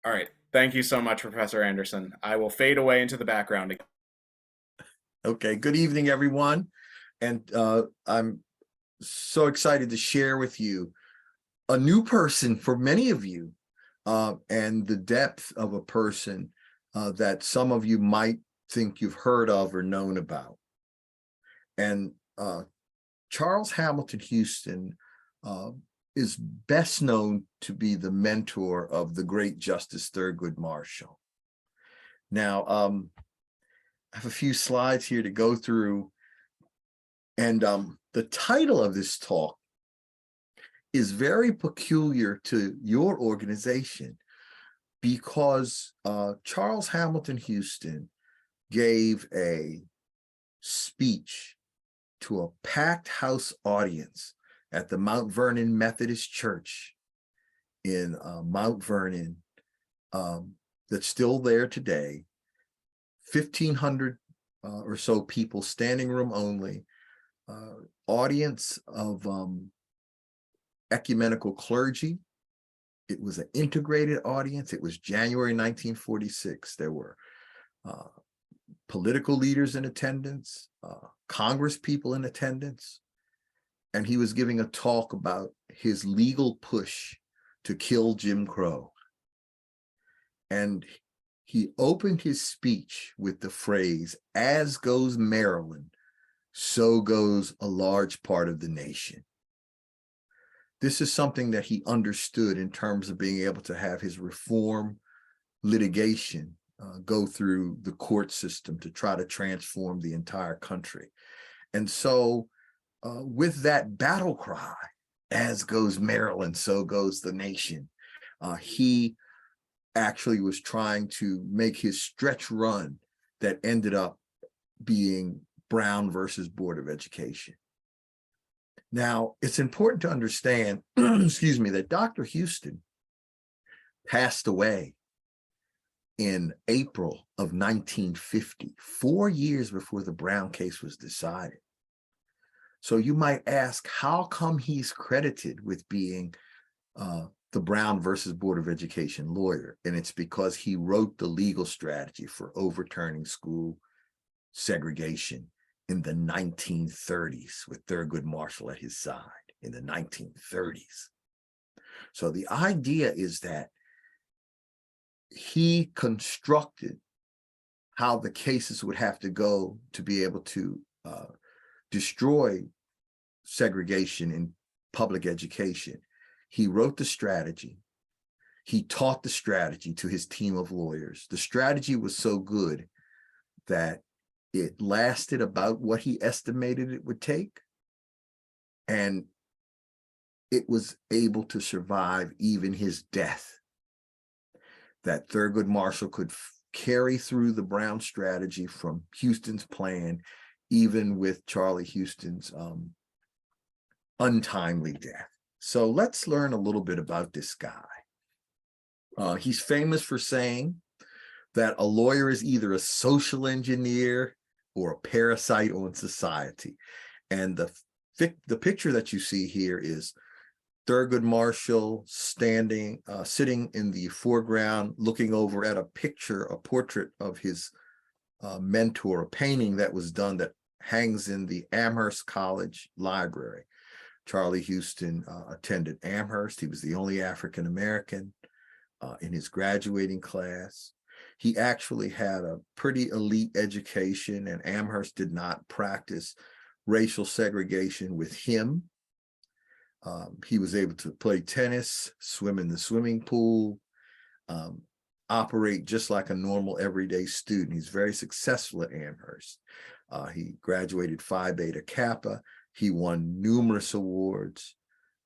All right. Thank you so much, Professor Anderson. I will fade away into the background. Okay, good evening, everyone. And I'm so excited to share with you a new person for many of you, and the depth of a person that some of you might think you've heard of or known about. And Charles Hamilton Houston is best known to be the mentor of the great Justice Thurgood Marshall. Now, I have a few slides here to go through, and the title of this talk is very peculiar to your organization because Charles Hamilton Houston gave a speech to a packed house audience at the Mount Vernon Methodist Church in Mount Vernon, that's still there today. 1,500 or so people, standing room only, audience of ecumenical clergy. It was an integrated audience. It was January 1946. There were political leaders in attendance, Congress people in attendance, and he was giving a talk about his legal push to kill Jim Crow. And he opened his speech with the phrase, "As goes Maryland, so goes a large part of the nation." This is something that he understood in terms of being able to have his reform litigation go through the court system to try to transform the entire country. And so with that battle cry, "As goes Maryland, so goes the nation," he actually was trying to make his stretch run that ended up being Brown versus Board of Education. Now, it's important to understand, excuse me, that Dr. Houston passed away in April of 1950, 4 years before the Brown case was decided. So you might ask, how come he's credited with being the Brown versus Board of Education lawyer? And it's because he wrote the legal strategy for overturning school segregation in the 1930s with Thurgood Marshall at his side in the 1930s. So the idea is that he constructed how the cases would have to go to be able to destroy segregation in public education. He wrote the strategy. He taught the strategy to his team of lawyers. The strategy was so good that it lasted about what he estimated it would take. And it was able to survive even his death. That Thurgood Marshall could carry through the Brown strategy from Houston's plan, even with Charlie Houston's untimely death. So let's learn a little bit about this guy. He's famous for saying that a lawyer is either a social engineer or a parasite on society. And the picture that you see here is Thurgood Marshall standing, sitting in the foreground, looking over at a portrait of his mentor, a painting that was done that hangs in the Amherst College library. Charlie Houston attended Amherst. He was the only African-American in his graduating class. He actually had a pretty elite education, and Amherst did not practice racial segregation with him. He was able to play tennis, swim in the swimming pool, operate just like a normal everyday student. He's very successful at Amherst. He graduated Phi Beta Kappa. He won numerous awards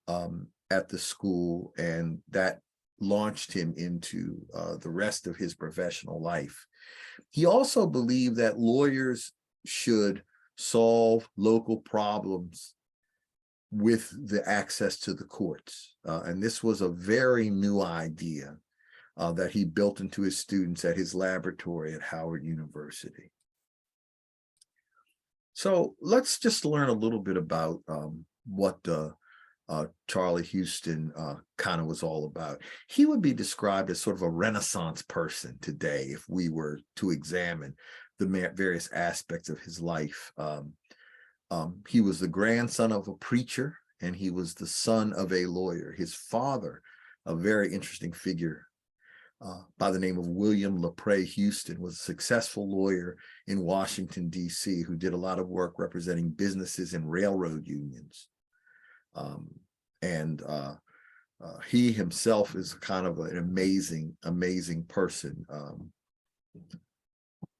at the school, and that launched him into the rest of his professional life. He also believed that lawyers should solve local problems with the access to the courts. And this was a very new idea that he built into his students at his laboratory at Howard University. So let's just learn a little bit about what Charlie Houston kind of was all about. He would be described as sort of a Renaissance person today if we were to examine the various aspects of his life. He was the grandson of a preacher, and he was the son of a lawyer. His father, a very interesting figure by the name of William LaPrey Houston, was a successful lawyer in Washington, D.C., who did a lot of work representing businesses and railroad unions. He himself is kind of an amazing person.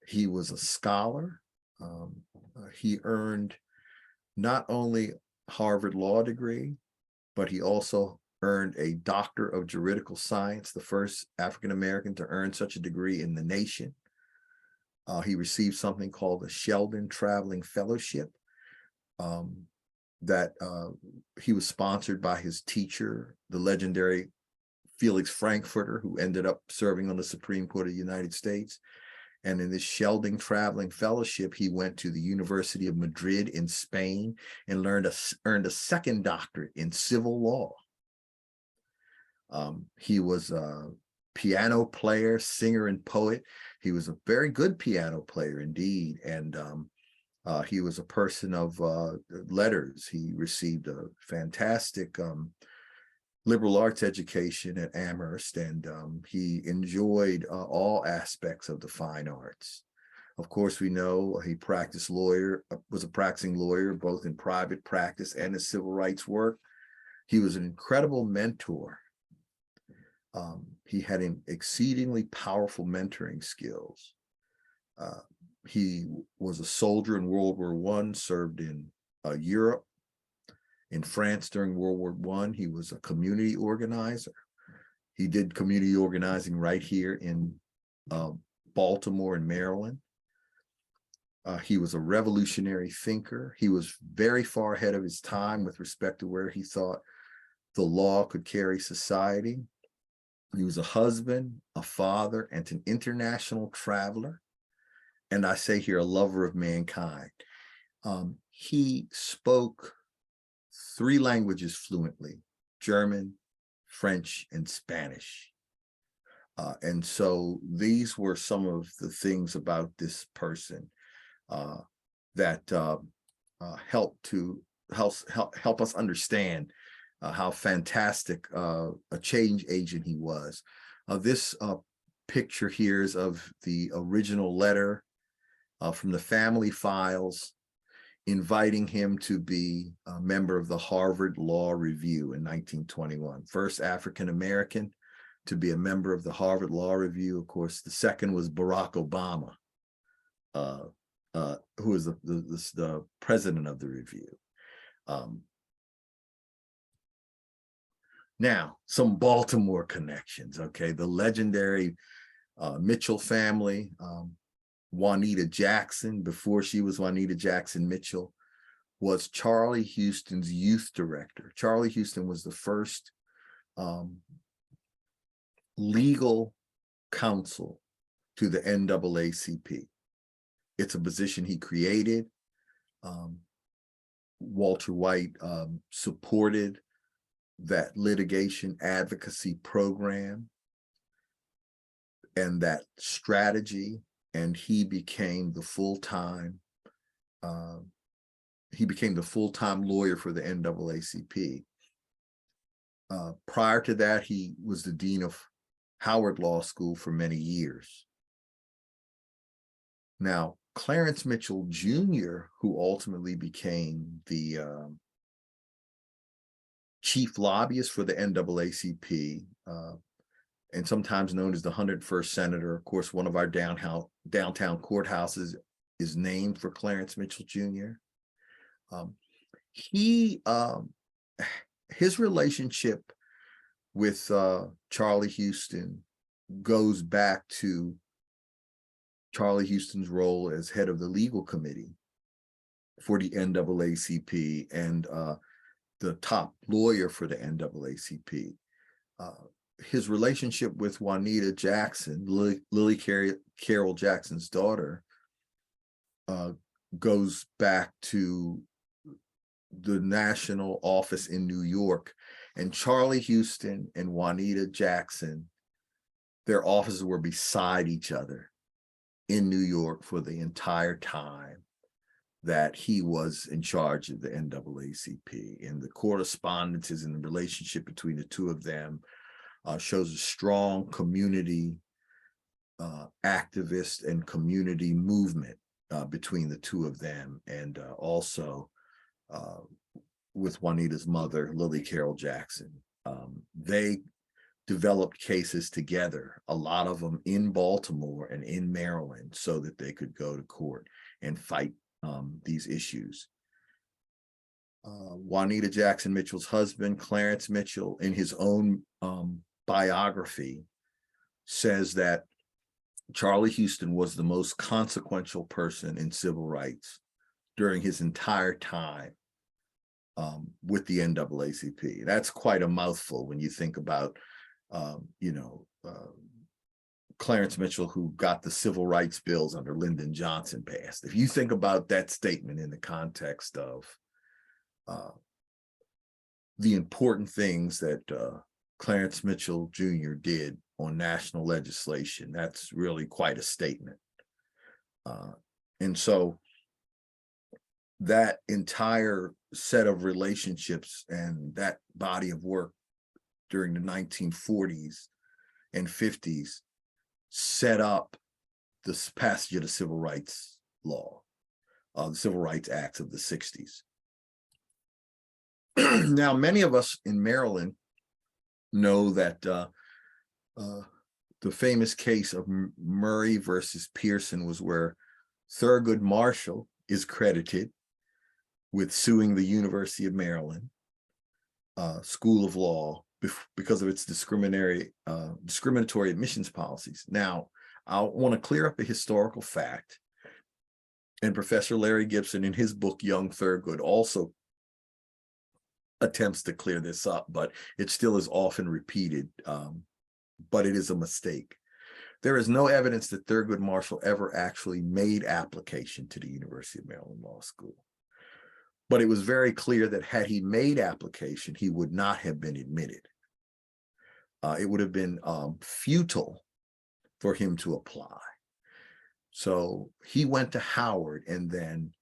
He was a scholar. He earned not only Harvard Law degree, but he also earned a Doctor of Juridical Science, the first African-American to earn such a degree in the nation. He received something called the Sheldon Traveling Fellowship, that he was sponsored by his teacher, the legendary Felix Frankfurter, who ended up serving on the Supreme Court of the United States. And in this Sheldon Traveling Fellowship, he went to the University of Madrid in Spain and earned a second doctorate in civil law. He was a piano player, singer, and poet. He was a very good piano player indeed. And he was a person of letters. He received a fantastic liberal arts education at Amherst, and he enjoyed all aspects of the fine arts. Of course, we know he was a practicing lawyer, both in private practice and his civil rights work. He was an incredible mentor. He had exceedingly powerful mentoring skills. He was a soldier in World War I, served in Europe. In France during World War I, he was a community organizer. He did community organizing right here in Baltimore and Maryland. He was a revolutionary thinker. He was very far ahead of his time with respect to where he thought the law could carry society. He was a husband, a father, and an international traveler. And I say here, a lover of mankind. He spoke 3 languages fluently: German, French, and Spanish. And so these were some of the things about this person that help us understand how fantastic a change agent he was. This picture here is of the original letter from the family files inviting him to be a member of the Harvard Law Review in 1921. First African-American to be a member of the Harvard Law Review. Of course, the second was Barack Obama, who was the president of the review. Now, some Baltimore connections, okay? The legendary Mitchell family, Juanita Jackson, before she was Juanita Jackson Mitchell, was Charlie Houston's youth director. Charlie Houston was the first legal counsel to the NAACP. It's a position he created. Walter White supported that litigation advocacy program and that strategy, and he became the full-time lawyer for the NAACP. Prior to that, he was the dean of Howard Law School for many years. Now, Clarence Mitchell Jr., who ultimately became the chief lobbyist for the NAACP, and sometimes known as the 101st Senator. Of course, one of our downtown courthouses is named for Clarence Mitchell Jr. His relationship with Charlie Houston goes back to Charlie Houston's role as head of the legal committee for the NAACP and the top lawyer for the NAACP. His relationship with Juanita Jackson, Lily Carroll Jackson's daughter, goes back to the national office in New York, and Charlie Houston and Juanita Jackson, their offices were beside each other in New York for the entire time that he was in charge of the NAACP. And the correspondences and the relationship between the two of them shows a strong community activist and community movement between the two of them, and also with Juanita's mother, Lily Carroll Jackson. They developed cases together, a lot of them in Baltimore and in Maryland, so that they could go to court and fight these issues. Juanita Jackson Mitchell's husband, Clarence Mitchell, in his own biography, says that Charlie Houston was the most consequential person in civil rights during his entire time with the NAACP. That's quite a mouthful when you think about, Clarence Mitchell, who got the civil rights bills under Lyndon Johnson passed. If you think about that statement in the context of the important things that Clarence Mitchell Jr. did on national legislation, that's really quite a statement. And so that entire set of relationships and that body of work during the 1940s and 50s set up the passage of the Civil Rights Law, the Civil Rights Acts of the 60s. Now, many of us in Maryland know that the famous case of Murray versus Pearson was where Thurgood Marshall is credited with suing the University of Maryland School of Law because of its discriminatory admissions policies. Now, I want to clear up a historical fact, and Professor Larry Gibson, in his book Young Thurgood, also attempts to clear this up, but it still is often repeated, but it is a mistake. There is no evidence that Thurgood Marshall ever actually made application to the University of Maryland Law School. But it was very clear that had he made application, he would not have been admitted. It would have been futile for him to apply. So he went to Howard, and then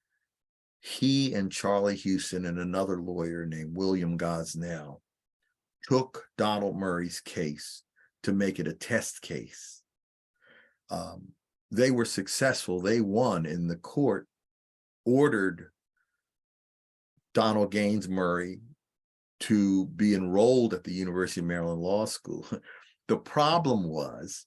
he and Charlie Houston and another lawyer named William Gosnell took Donald Murray's case to make it a test case. They were successful. They won, and the court ordered Donald Gaines Murray to be enrolled at the University of Maryland Law School. The problem was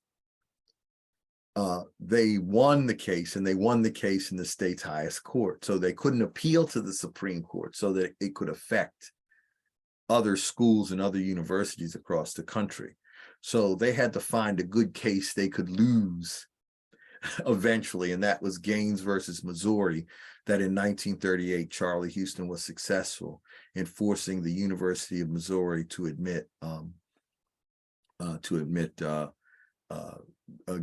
they won the case, and they won the case in the state's highest court. So they couldn't appeal to the Supreme Court so that it could affect other schools and other universities across the country. So they had to find a good case they could lose eventually, and that was Gaines versus Missouri, that in 1938, Charlie Houston was successful in forcing the University of Missouri to admit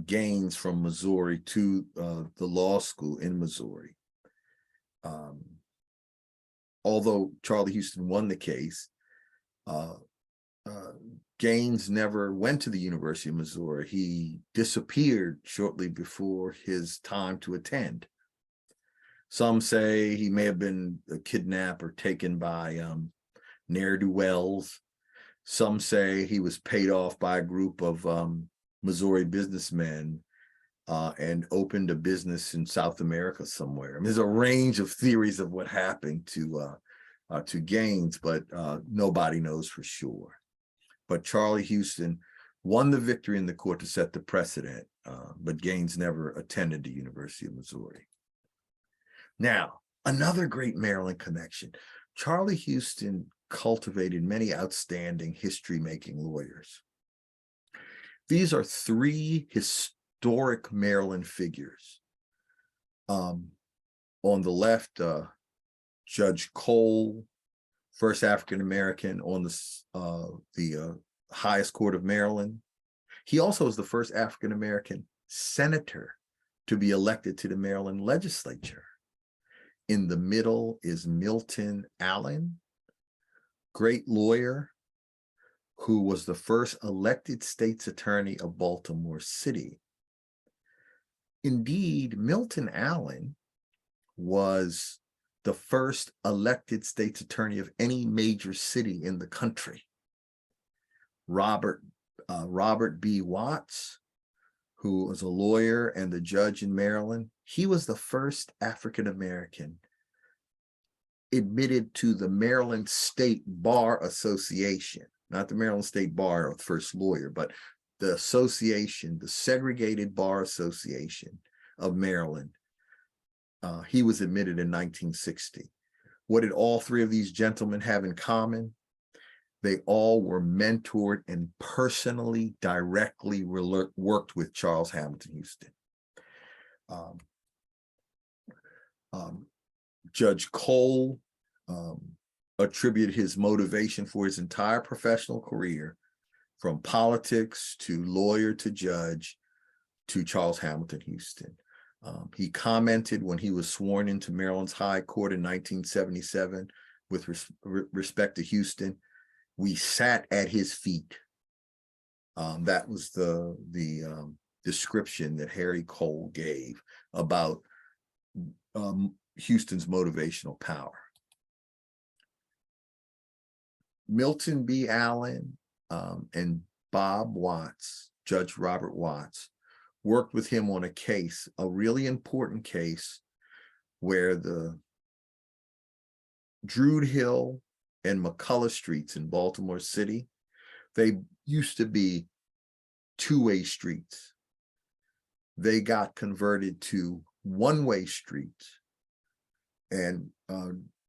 Gaines from Missouri to the law school in Missouri. Although Charlie Houston won the case, Gaines never went to the University of Missouri. He disappeared shortly before his time to attend. Some say he may have been kidnapped or taken by ne'er-do-wells. Some say he was paid off by a group of Missouri businessmen and opened a business in South America somewhere. I mean, there's a range of theories of what happened to Gaines, but nobody knows for sure. But Charlie Houston won the victory in the court to set the precedent, but Gaines never attended the University of Missouri. Now, another great Maryland connection. Charlie Houston cultivated many outstanding history-making lawyers. These are three historic Maryland figures. On the left, Judge Cole, first African-American on the highest court of Maryland. He also is the first African-American senator to be elected to the Maryland legislature. In the middle is Milton Allen, great lawyer who was the first elected state's attorney of Baltimore City. Indeed, Milton Allen was the first elected state's attorney of any major city in the country. Robert B. Watts, who was a lawyer and the judge in Maryland, he was the first African-American admitted to the Maryland State Bar Association, not the Maryland State Bar of first lawyer, but the association, the Segregated Bar Association of Maryland. He was admitted in 1960. What did all three of these gentlemen have in common? They all were mentored and personally, directly worked with Charles Hamilton Houston. Judge Cole attributed his motivation for his entire professional career, from politics to lawyer to judge, to Charles Hamilton Houston. He commented when he was sworn into Maryland's High Court in 1977 with respect to Houston, "We sat at his feet." That was the description that Harry Cole gave about Houston's motivational power. Milton B. Allen and Bob Watts, Judge Robert Watts, worked with him on a case, a really important case, where the Druid Hill and McCullough Streets in Baltimore City, they used to be two-way streets. They got converted to one-way streets and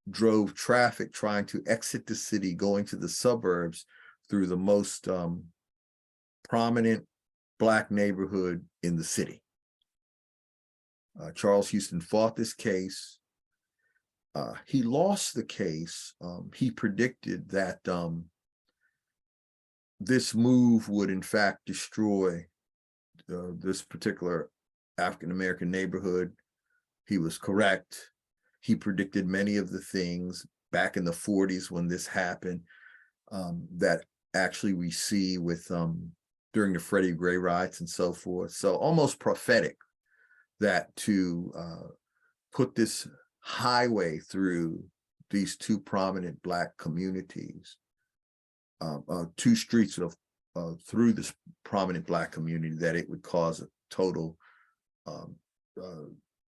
drove traffic trying to exit the city, going to the suburbs through the most prominent Black neighborhood in the city. Charles Houston fought this case. He lost the case. He predicted that this move would in fact destroy this particular African-American neighborhood. He was correct. He predicted many of the things back in the 40s when this happened that actually we see with during the Freddie Gray riots and so forth. So almost prophetic that to put this highway through these two prominent Black communities, two streets of through this prominent Black community, that it would cause a total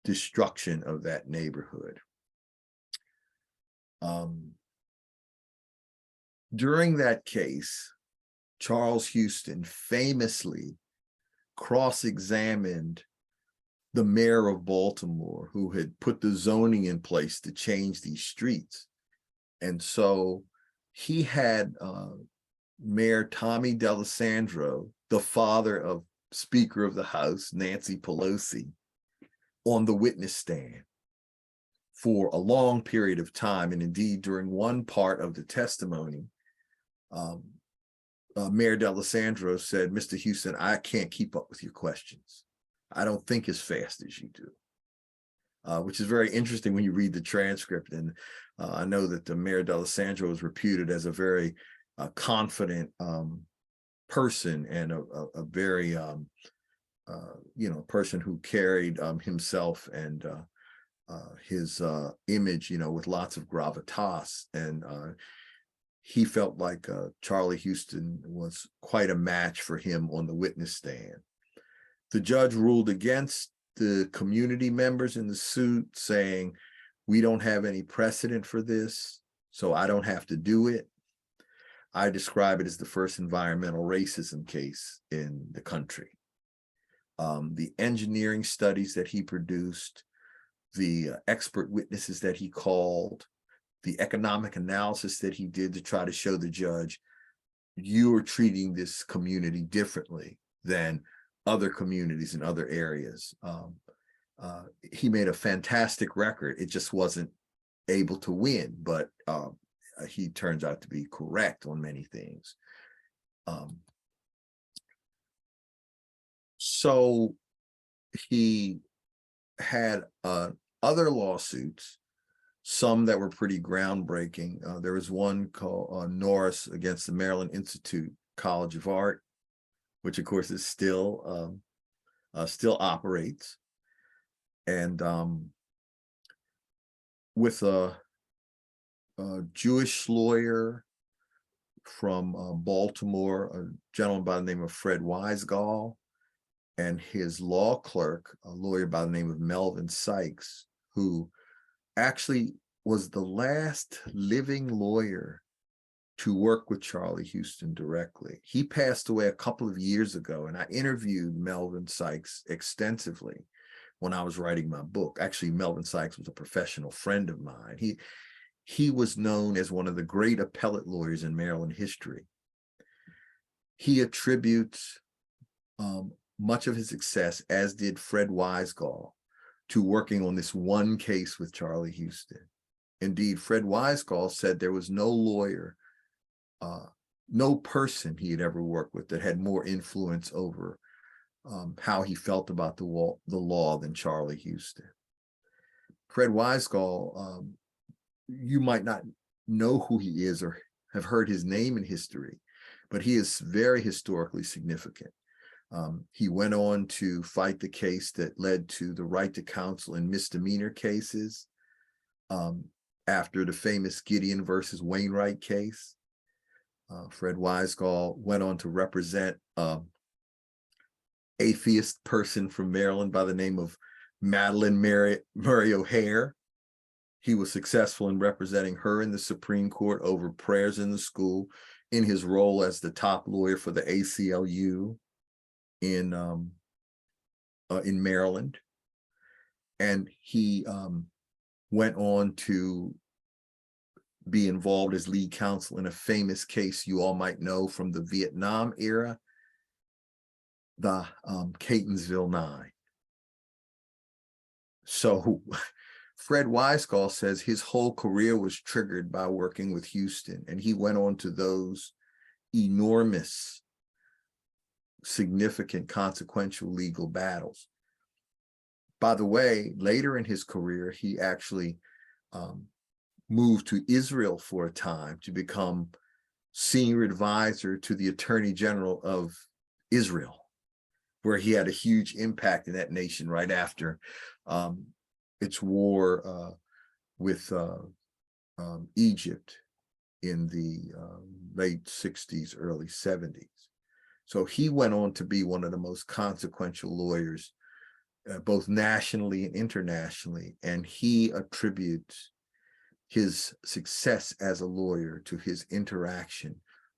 destruction of that neighborhood. During that case, Charles Houston famously cross-examined the mayor of Baltimore, who had put the zoning in place to change these streets. And so he had Mayor Tommy D'Alessandro, the father of Speaker of the House, Nancy Pelosi, on the witness stand for a long period of time. And indeed, during one part of the testimony, Mayor D'Alessandro said, "Mr. Houston, I can't keep up with your questions. I don't think as fast as you do," which is very interesting when you read the transcript. And I know that the Mayor D'Alessandro is reputed as a very confident person, and a very, person who carried himself and his image, with lots of gravitas. And he felt like Charlie Houston was quite a match for him on the witness stand. The judge ruled against the community members in the suit, saying, "We don't have any precedent for this, so I don't have to do it." I describe it as the first environmental racism case in the country. The engineering studies that he produced, the expert witnesses that he called, the economic analysis that he did to try to show the judge, you are treating this community differently than other communities in other areas. He made a fantastic record. It just wasn't able to win, but he turns out to be correct on many things. So he had other lawsuits some that were pretty groundbreaking. There was one called Norris against the Maryland Institute College of Art, which of course is still operates, and with a Jewish lawyer from Baltimore, a gentleman by the name of Fred Weisgall, and his law clerk, a lawyer by the name of Melvin Sykes, who actually was the last living lawyer to work with Charlie Houston directly. He passed away a couple of years ago, and I interviewed Melvin Sykes extensively when I was writing my book. Actually, Melvin Sykes was a professional friend of mine. He was known as one of the great appellate lawyers in Maryland history. He attributes much of his success, as did Fred Weisgall, to working on this one case with Charlie Houston. Indeed, Fred Weisgall said there was no lawyer, no person he had ever worked with that had more influence over how he felt about the law than Charlie Houston. Fred Weisgall, you might not know who he is or have heard his name in history, but he is very historically significant. He went on to fight the case that led to the right to counsel in misdemeanor cases after the famous Gideon versus Wainwright case. Fred Weisgall went on to represent atheist person from Maryland by the name of Madeline Murray O'Hare. He was successful in representing her in the Supreme Court over prayers in the school in his role as the top lawyer for the ACLU in Maryland. And he went on to be involved as lead counsel in a famous case you all might know from the Vietnam era, the Catonsville Nine. So Fred Weisgall says his whole career was triggered by working with Houston, and he went on to those enormous, significant, consequential legal battles. By the way, later in his career, he actually moved to Israel for a time to become senior advisor to the Attorney General of Israel, where he had a huge impact in that nation right after its war with Egypt in the late 60s, early 70s. So he went on to be one of the most consequential lawyers, both nationally and internationally, and he attributes his success as a lawyer to his interaction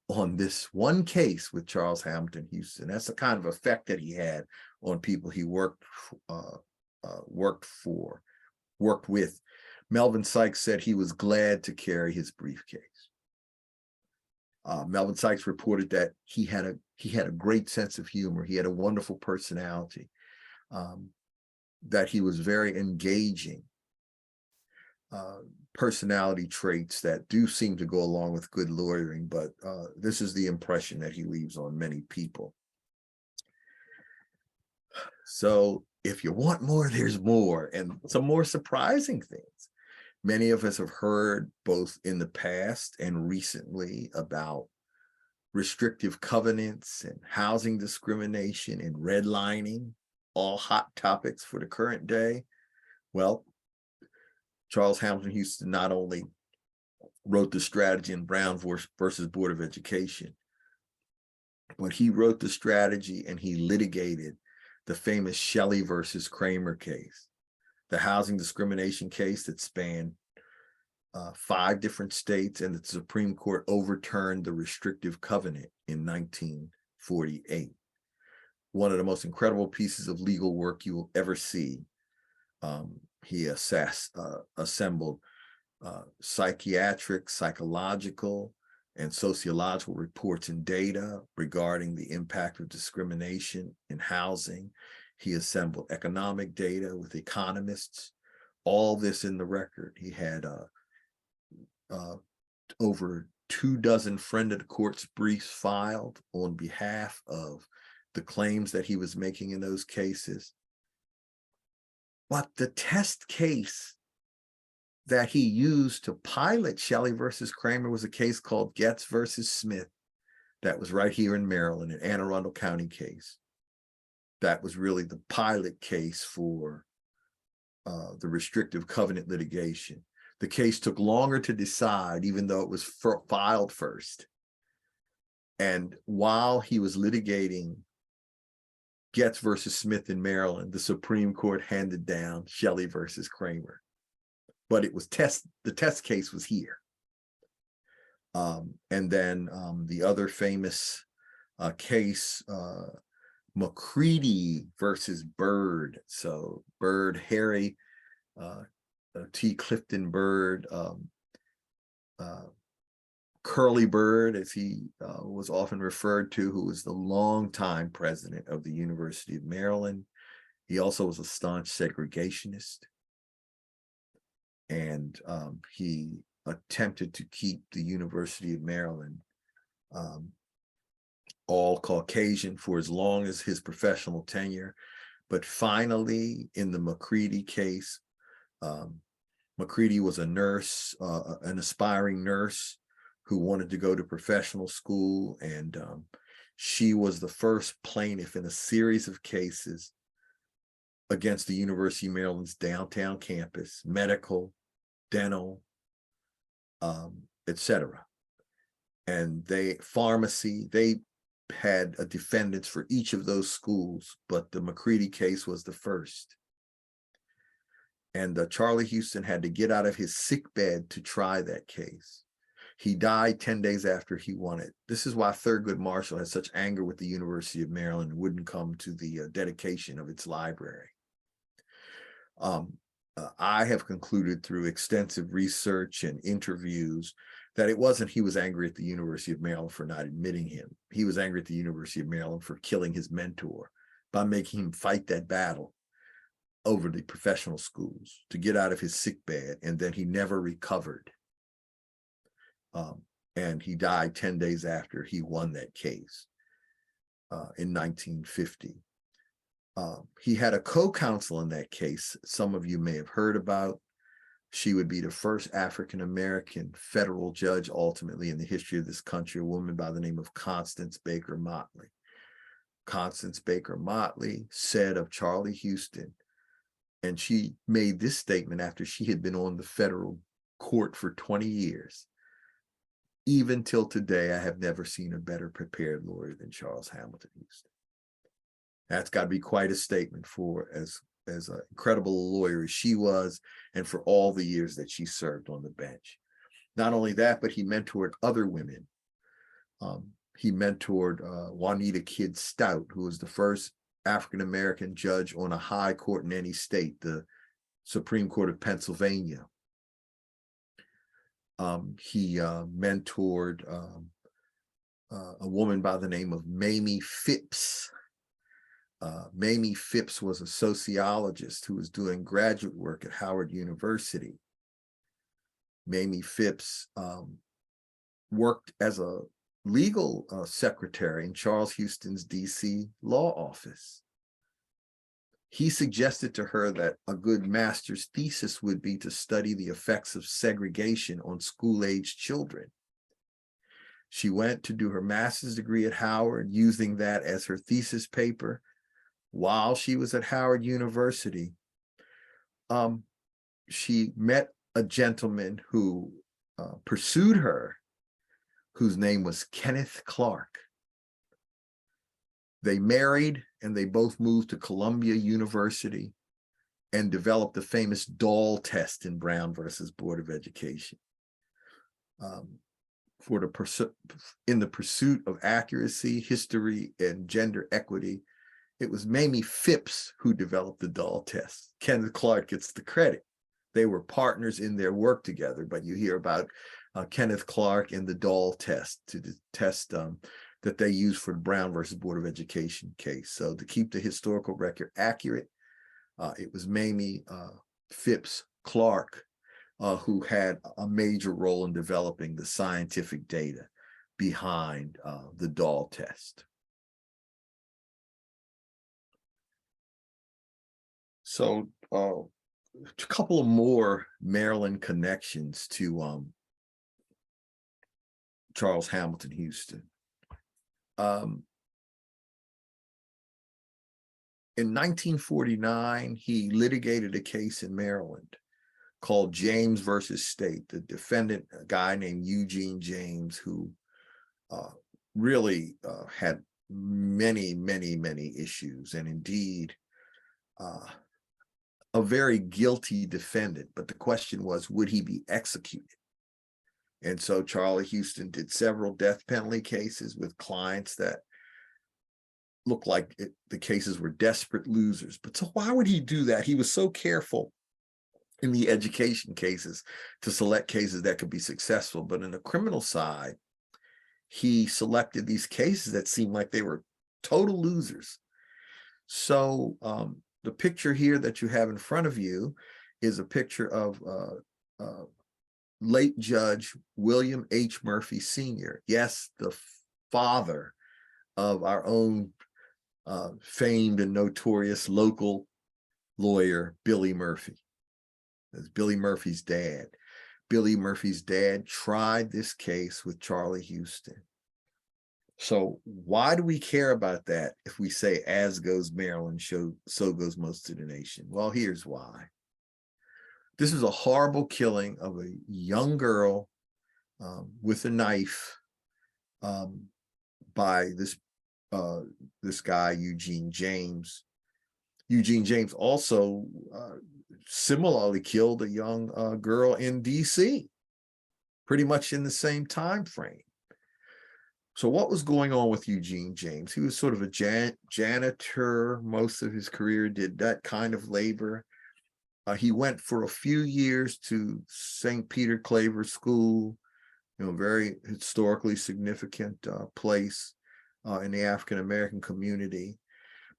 on this one case with Charles Hamilton Houston. That's the kind of effect that he had on people he worked with. Melvin Sykes said he was glad to carry his briefcase. Melvin Sykes reported that he had a great sense of humor. He had a wonderful personality, that he was very engaging. Personality traits that do seem to go along with good lawyering, but this is the impression that he leaves on many people. So if you want more, there's more, and some more surprising things. Many of us have heard both in the past and recently about restrictive covenants and housing discrimination and redlining, all hot topics for the current day. Well, Charles Hamilton Houston not only wrote the strategy in Brown versus Board of Education, but he wrote the strategy and he litigated the famous Shelley versus Kramer case, the housing discrimination case that spanned 5 different states, and the Supreme Court overturned the restrictive covenant in 1948. One of the most incredible pieces of legal work you will ever see. He assembled psychiatric, psychological, and sociological reports and data regarding the impact of discrimination in housing. He assembled economic data with economists, all this in the record. He had over 24 friend of the court's briefs filed on behalf of the claims that he was making in those cases. But the test case that he used to pilot Shelley versus Kramer was a case called Getz versus Smith that was right here in Maryland, an Anne Arundel County case. That was really the pilot case for the restrictive covenant litigation. The case took longer to decide, even though it was filed first. And while he was litigating Getz versus Smith in Maryland, the Supreme Court handed down Shelley versus Kramer. But it was the test case was here. And then the other famous case, McCready versus Byrd. So Byrd, Harry T. Clifton Byrd, Curly Byrd, as he was often referred to, who was the longtime president of the University of Maryland. He also was a staunch segregationist. And he attempted to keep the University of Maryland all Caucasian for as long as his professional tenure. But finally, in the McCready case, McCready was a nurse, an aspiring nurse who wanted to go to professional school. And she was the first plaintiff in a series of cases against the University of Maryland's downtown campus, medical, dental, etc. And pharmacy, they had defendants for each of those schools, but the McCready case was the first. And Charlie Houston had to get out of his sick bed to try that case. He died 10 days after he won it. This is why Thurgood Marshall had such anger with the University of Maryland and wouldn't come to the dedication of its library. I have concluded through extensive research and interviews that it wasn't he was angry at the University of Maryland for not admitting him. He was angry at the University of Maryland for killing his mentor by making him fight that battle over the professional schools to get out of his sick bed, and then he never recovered. And he died 10 days after he won that case in 1950. He had a co-counsel in that case, some of you may have heard about. She would be the first African-American federal judge ultimately in the history of this country, a woman by the name of Constance Baker Motley. Constance Baker Motley said of Charlie Houston, and she made this statement after she had been on the federal court for 20 years. Even till today, I have never seen a better prepared lawyer than Charles Hamilton Houston. That's got to be quite a statement for as an incredible lawyer as she was, and for all the years that she served on the bench. Not only that, but he mentored other women. He mentored Juanita Kidd Stout, who was the first African-American judge on a high court in any state, the Supreme Court of Pennsylvania. He mentored a woman by the name of Mamie Phipps. Mamie Phipps was a sociologist who was doing graduate work at Howard University. Mamie Phipps worked as a legal secretary in Charles Houston's DC law office. He suggested to her that a good master's thesis would be to study the effects of segregation on school-aged children. She went to do her master's degree at Howard, using that as her thesis paper. While she was at Howard University, she met a gentleman who pursued her, whose name was Kenneth Clark. They married, and they both moved to Columbia University and developed the famous Dahl test in Brown versus Board of Education. In the pursuit of accuracy, history, and gender equity, it was Mamie Phipps who developed the Dahl test. Kenneth Clark gets the credit. They were partners in their work together, but you hear about Kenneth Clark and the Dahl test, to test that they used for the Brown versus Board of Education case. So to keep the historical record accurate, it was Mamie Phipps Clark who had a major role in developing the scientific data behind the Dahl test. So a couple of more Maryland connections to Charles Hamilton Houston. In 1949, he litigated a case in Maryland called James versus State. The defendant, a guy named Eugene James, who really had many issues, and indeed a very guilty defendant. But the question was, would he be executed? And so Charlie Houston did several death penalty cases with clients that looked like the cases were desperate losers. But so why would he do that? He was so careful in the education cases to select cases that could be successful. But in the criminal side, he selected these cases that seemed like they were total losers. So the picture here that you have in front of you is a picture of late Judge William H. Murphy Sr. Yes, the father of our own famed and notorious local lawyer, Billy Murphy. That's Billy Murphy's dad. Billy Murphy's dad tried this case with Charlie Houston. So why do we care about that if we say, as goes Maryland, so goes most of the nation? Well, here's why. This is a horrible killing of a young girl with a knife by this guy, Eugene James. Eugene James also similarly killed a young girl in DC, pretty much in the same time frame. So what was going on with Eugene James? He was sort of a janitor most of his career, did that kind of labor. He went for a few years to St. Peter Claver School, very historically significant place in the African-American community.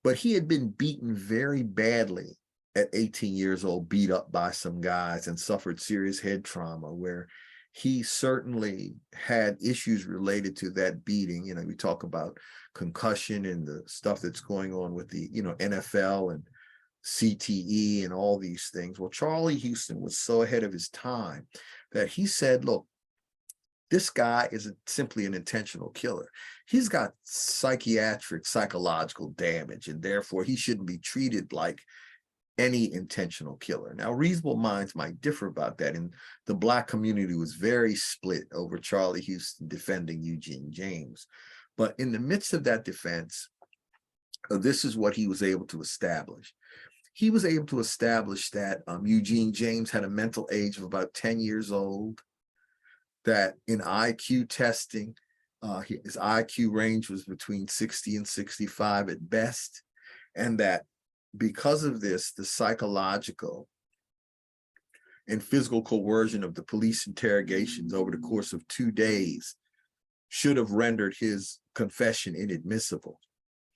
But he had been beaten very badly at 18 years old, beat up by some guys, and suffered serious head trauma, where he certainly had issues related to that beating. We talk about concussion and the stuff that's going on with the, NFL and CTE and all these things. Well, Charlie Houston was so ahead of his time that he said, look, this guy isn't simply an intentional killer. He's got psychological damage, and therefore he shouldn't be treated like any intentional killer. Now, reasonable minds might differ about that, and the Black community was very split over Charlie Houston defending Eugene James. But in the midst of that defense, this is what he was able to establish. He was able to establish that Eugene James had a mental age of about 10 years old, that in IQ testing, his IQ range was between 60 and 65 at best, and that because of this, the psychological and physical coercion of the police interrogations over the course of 2 days should have rendered his confession inadmissible.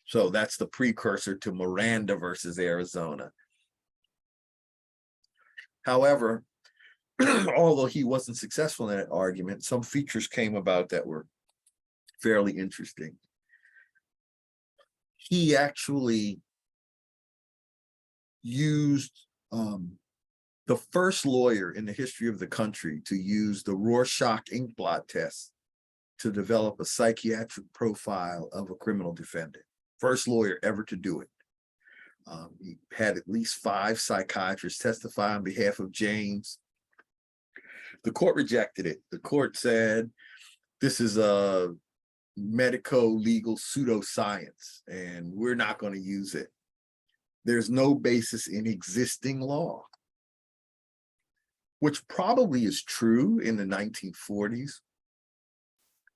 So that's the precursor to Miranda versus Arizona. However, although he wasn't successful in that argument, some features came about that were fairly interesting. He actually used the first lawyer in the history of the country to use the Rorschach inkblot test to develop a psychiatric profile of a criminal defendant. First lawyer ever to do it. He had at least 5 psychiatrists testify on behalf of James. The court rejected it. The court said, this is a medico-legal pseudoscience, and we're not going to use it. There's no basis in existing law, which probably is true in the 1940s.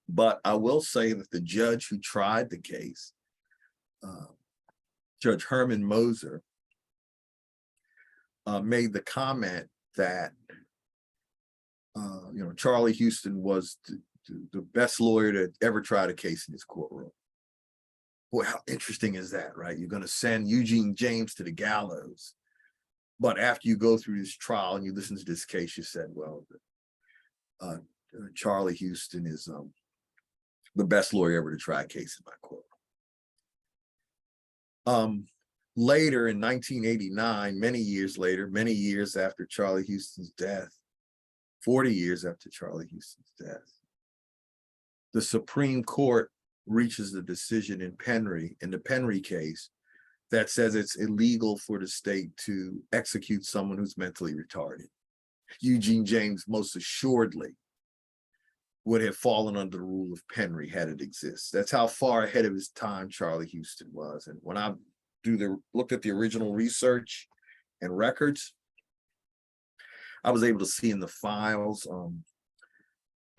But I will say that the judge who tried the case, Judge Herman Moser, made the comment that Charlie Houston was the best lawyer to ever try a case in his courtroom. Boy, how interesting is that, right? You're going to send Eugene James to the gallows, but after you go through this trial and you listen to this case, you said, well, Charlie Houston is the best lawyer ever to try a case in my courtroom. later in 1989, many years later, many years after Charlie Houston's death, 40 years after Charlie Houston's death, the Supreme Court reaches the decision in the Penry case, that says it's illegal for the state to execute someone who's mentally retarded. Eugene James most assuredly would have fallen under the rule of Penry had it existed. That's how far ahead of his time Charlie Houston was. And when I looked at the original research and records, I was able to see in the files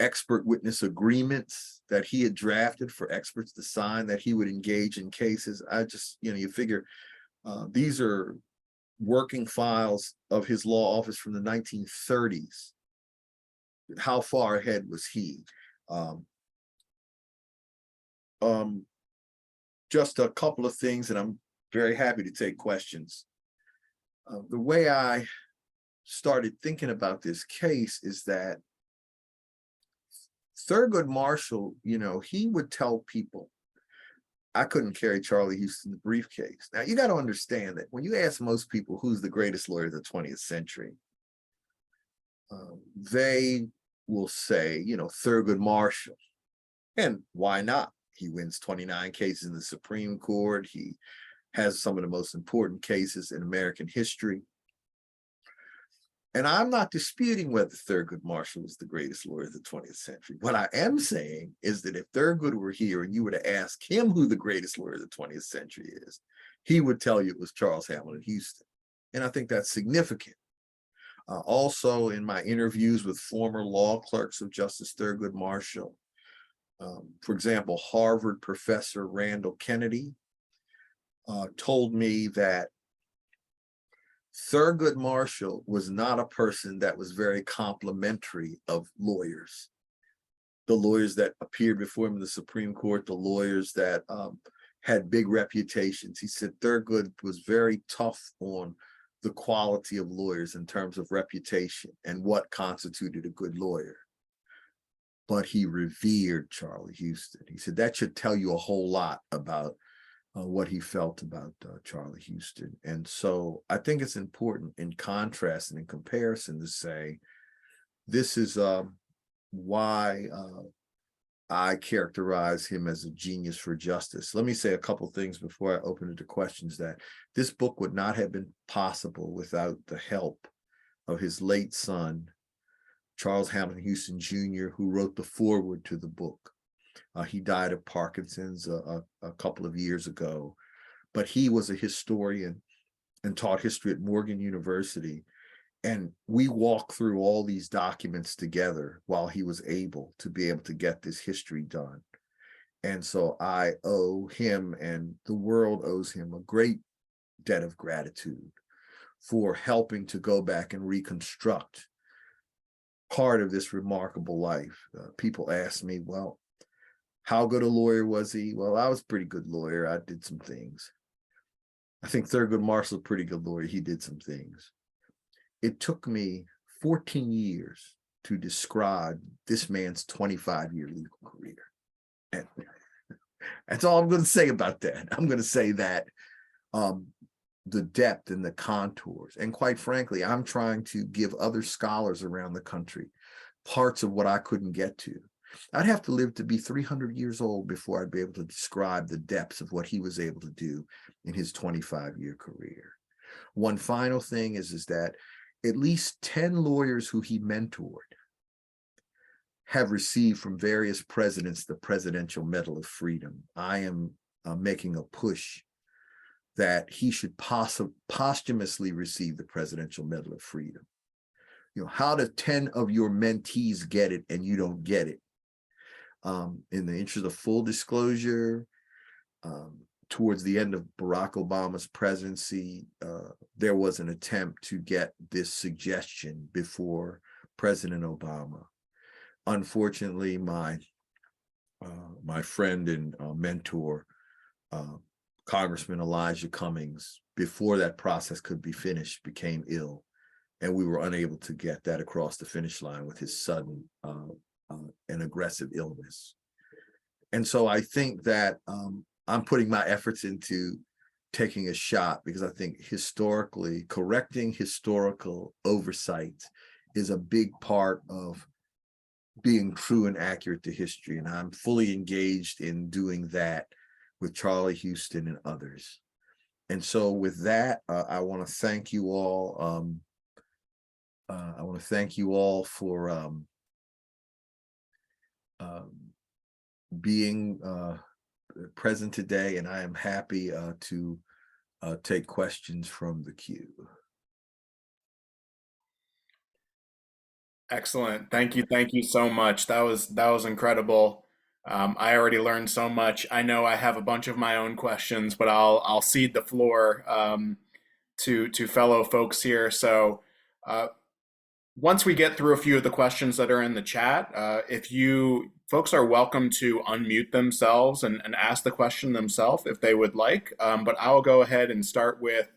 expert witness agreements that he had drafted for experts to sign that he would engage in cases. I just, you figure these are working files of his law office from the 1930s. How far ahead was he? Just a couple of things, and I'm very happy to take questions. The way I started thinking about this case is that Thurgood Marshall, he would tell people, I couldn't carry Charlie Houston's briefcase. Now, you got to understand that when you ask most people who's the greatest lawyer of the 20th century, they will say, Thurgood Marshall. And why not? He wins 29 cases in the Supreme Court. He has some of the most important cases in American history. And I'm not disputing whether Thurgood Marshall was the greatest lawyer of the 20th century. What I am saying is that if Thurgood were here and you were to ask him who the greatest lawyer of the 20th century is, he would tell you it was Charles Hamilton Houston. And I think that's significant. Also, in my interviews with former law clerks of Justice Thurgood Marshall, for example, Harvard professor Randall Kennedy told me that Thurgood Marshall was not a person that was very complimentary of lawyers. The lawyers that appeared before him in the Supreme Court, the lawyers that had big reputations. He said Thurgood was very tough on the quality of lawyers in terms of reputation and what constituted a good lawyer. But he revered Charlie Houston. He said that should tell you a whole lot about what he felt about Charlie Houston. And so I think it's important in contrast and in comparison to say, this is why I characterize him as a genius for justice. Let me say a couple things before I open it to questions. That this book would not have been possible without the help of his late son, Charles Hamilton Houston Jr., who wrote the foreword to the book. He died of Parkinson's a couple of years ago, but he was a historian and taught history at Morgan University. And we walked through all these documents together while he was able to get this history done. And so I owe him, and the world owes him, a great debt of gratitude for helping to go back and reconstruct part of this remarkable life. People ask me, well, how good a lawyer was he? Well, I was a pretty good lawyer. I did some things. I think Thurgood Marshall, a pretty good lawyer. He did some things. It took me 14 years to describe this man's 25-year legal career. And that's all I'm going to say about that. I'm going to say that the depth and the contours, and quite frankly, I'm trying to give other scholars around the country parts of what I couldn't get to. I'd have to live to be 300 years old before I'd be able to describe the depths of what he was able to do in his 25-year career. One final thing is that at least 10 lawyers who he mentored have received from various presidents the Presidential Medal of Freedom. I am making a push that he should posthumously receive the Presidential Medal of Freedom. How do 10 of your mentees get it and you don't get it? In the interest of full disclosure, towards the end of Barack Obama's presidency, there was an attempt to get this suggestion before President Obama. Unfortunately, my friend and mentor, Congressman Elijah Cummings, before that process could be finished, became ill, and we were unable to get that across the finish line with his sudden and aggressive illness. And so I think that I'm putting my efforts into taking a shot, because I think historically correcting historical oversight is a big part of being true and accurate to history. And I'm fully engaged in doing that with Charlie Houston and others. And so with that, I want to thank you all. I want to thank you all for being present today, and I am happy to take questions from the queue. Excellent. Thank you so much. That was incredible. I already learned so much. I know I have a bunch of my own questions, but I'll cede the floor to fellow folks here. So once we get through a few of the questions that are in the chat, if you folks are welcome to unmute themselves and ask the question themselves if they would like. But I'll go ahead and start with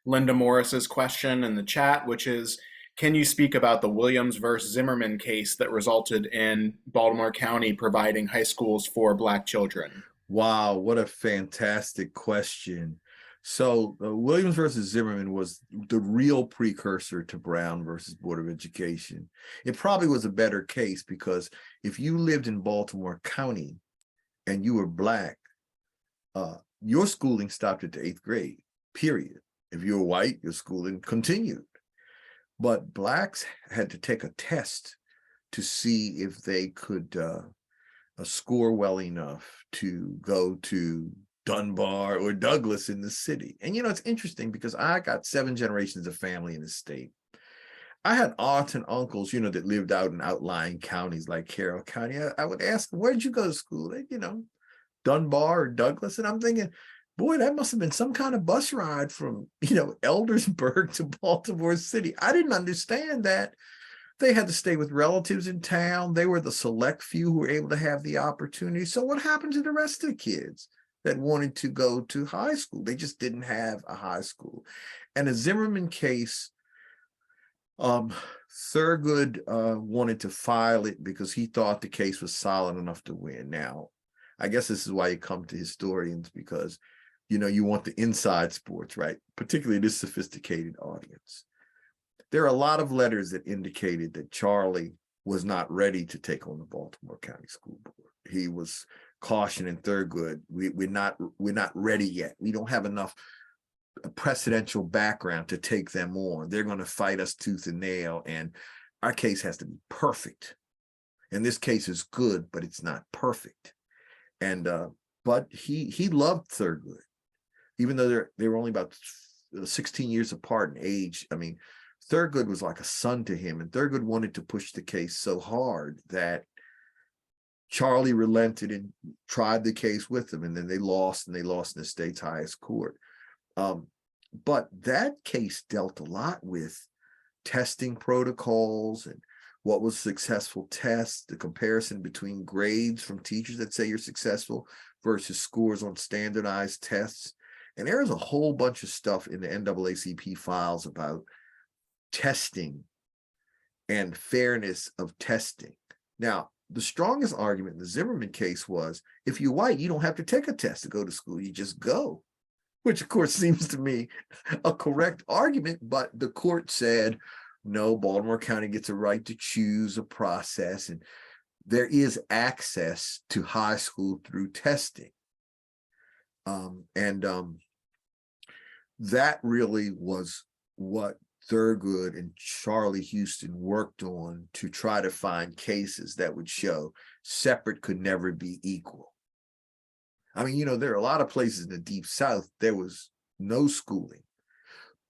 Linda Morris's question in the chat, which is, can you speak about the Williams versus Zimmerman case that resulted in Baltimore County providing high schools for Black children? Wow, what a fantastic question. So Williams versus Zimmerman was the real precursor to Brown versus Board of Education. It probably was a better case because if you lived in Baltimore County and you were Black, your schooling stopped at the 8th grade, period. If you were white, your schooling continued. But Blacks had to take a test to see if they could score well enough to go to Dunbar or Douglas in the city. And it's interesting because I got 7 generations of family in the state. I had aunts and uncles, that lived out in outlying counties like Carroll County. I would ask them, where'd you go to school? Dunbar or Douglas. And I'm thinking, boy, that must have been some kind of bus ride from, Eldersburg to Baltimore City. I didn't understand that. They had to stay with relatives in town. They were the select few who were able to have the opportunity. So what happened to the rest of the kids that wanted to go to high school? They just didn't have a high school. And the Zimmerman case, Thurgood wanted to file it because he thought the case was solid enough to win. Now, I guess this is why you come to historians, because you want the inside sports, right? Particularly this sophisticated audience. There are a lot of letters that indicated that Charlie was not ready to take on the Baltimore County School Board. He was cautioning Thurgood, we're not ready yet. We don't have enough precedential background to take them on. They're going to fight us tooth and nail, and our case has to be perfect. And this case is good, but it's not perfect. And but he loved Thurgood, even though they were only about 16 years apart in age. I mean, Thurgood was like a son to him, and Thurgood wanted to push the case so hard that Charlie relented and tried the case with him, and then they lost in the state's highest court. But that case dealt a lot with testing protocols and what was successful tests, the comparison between grades from teachers that say you're successful versus scores on standardized tests. And there's a whole bunch of stuff in the NAACP files about testing and fairness of testing. Now, the strongest argument in the Zimmerman case was, if you're white, you don't have to take a test to go to school. You just go, which of course seems to me a correct argument. But the court said, no, Baltimore County gets a right to choose a process, and there is access to high school through testing. That really was what Thurgood and Charlie Houston worked on, to try to find cases that would show separate could never be equal. I mean, there are a lot of places in the Deep South, there was no schooling.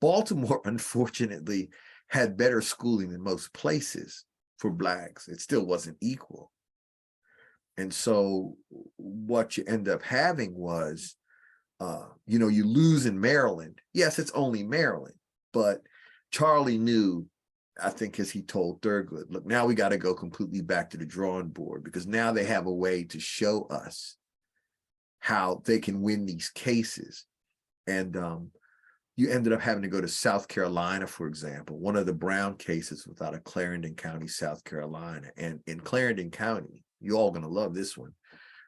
Baltimore, unfortunately, had better schooling than most places for Blacks. It still wasn't equal. And so what you end up having was, you lose in Maryland. Yes, it's only Maryland, but Charlie knew, I think, as he told Thurgood, look, now we got to go completely back to the drawing board, because now they have a way to show us how they can win these cases. And you ended up having to go to South Carolina, for example. One of the Brown cases was out of Clarendon County, South Carolina. And in Clarendon County, you're all going to love this one.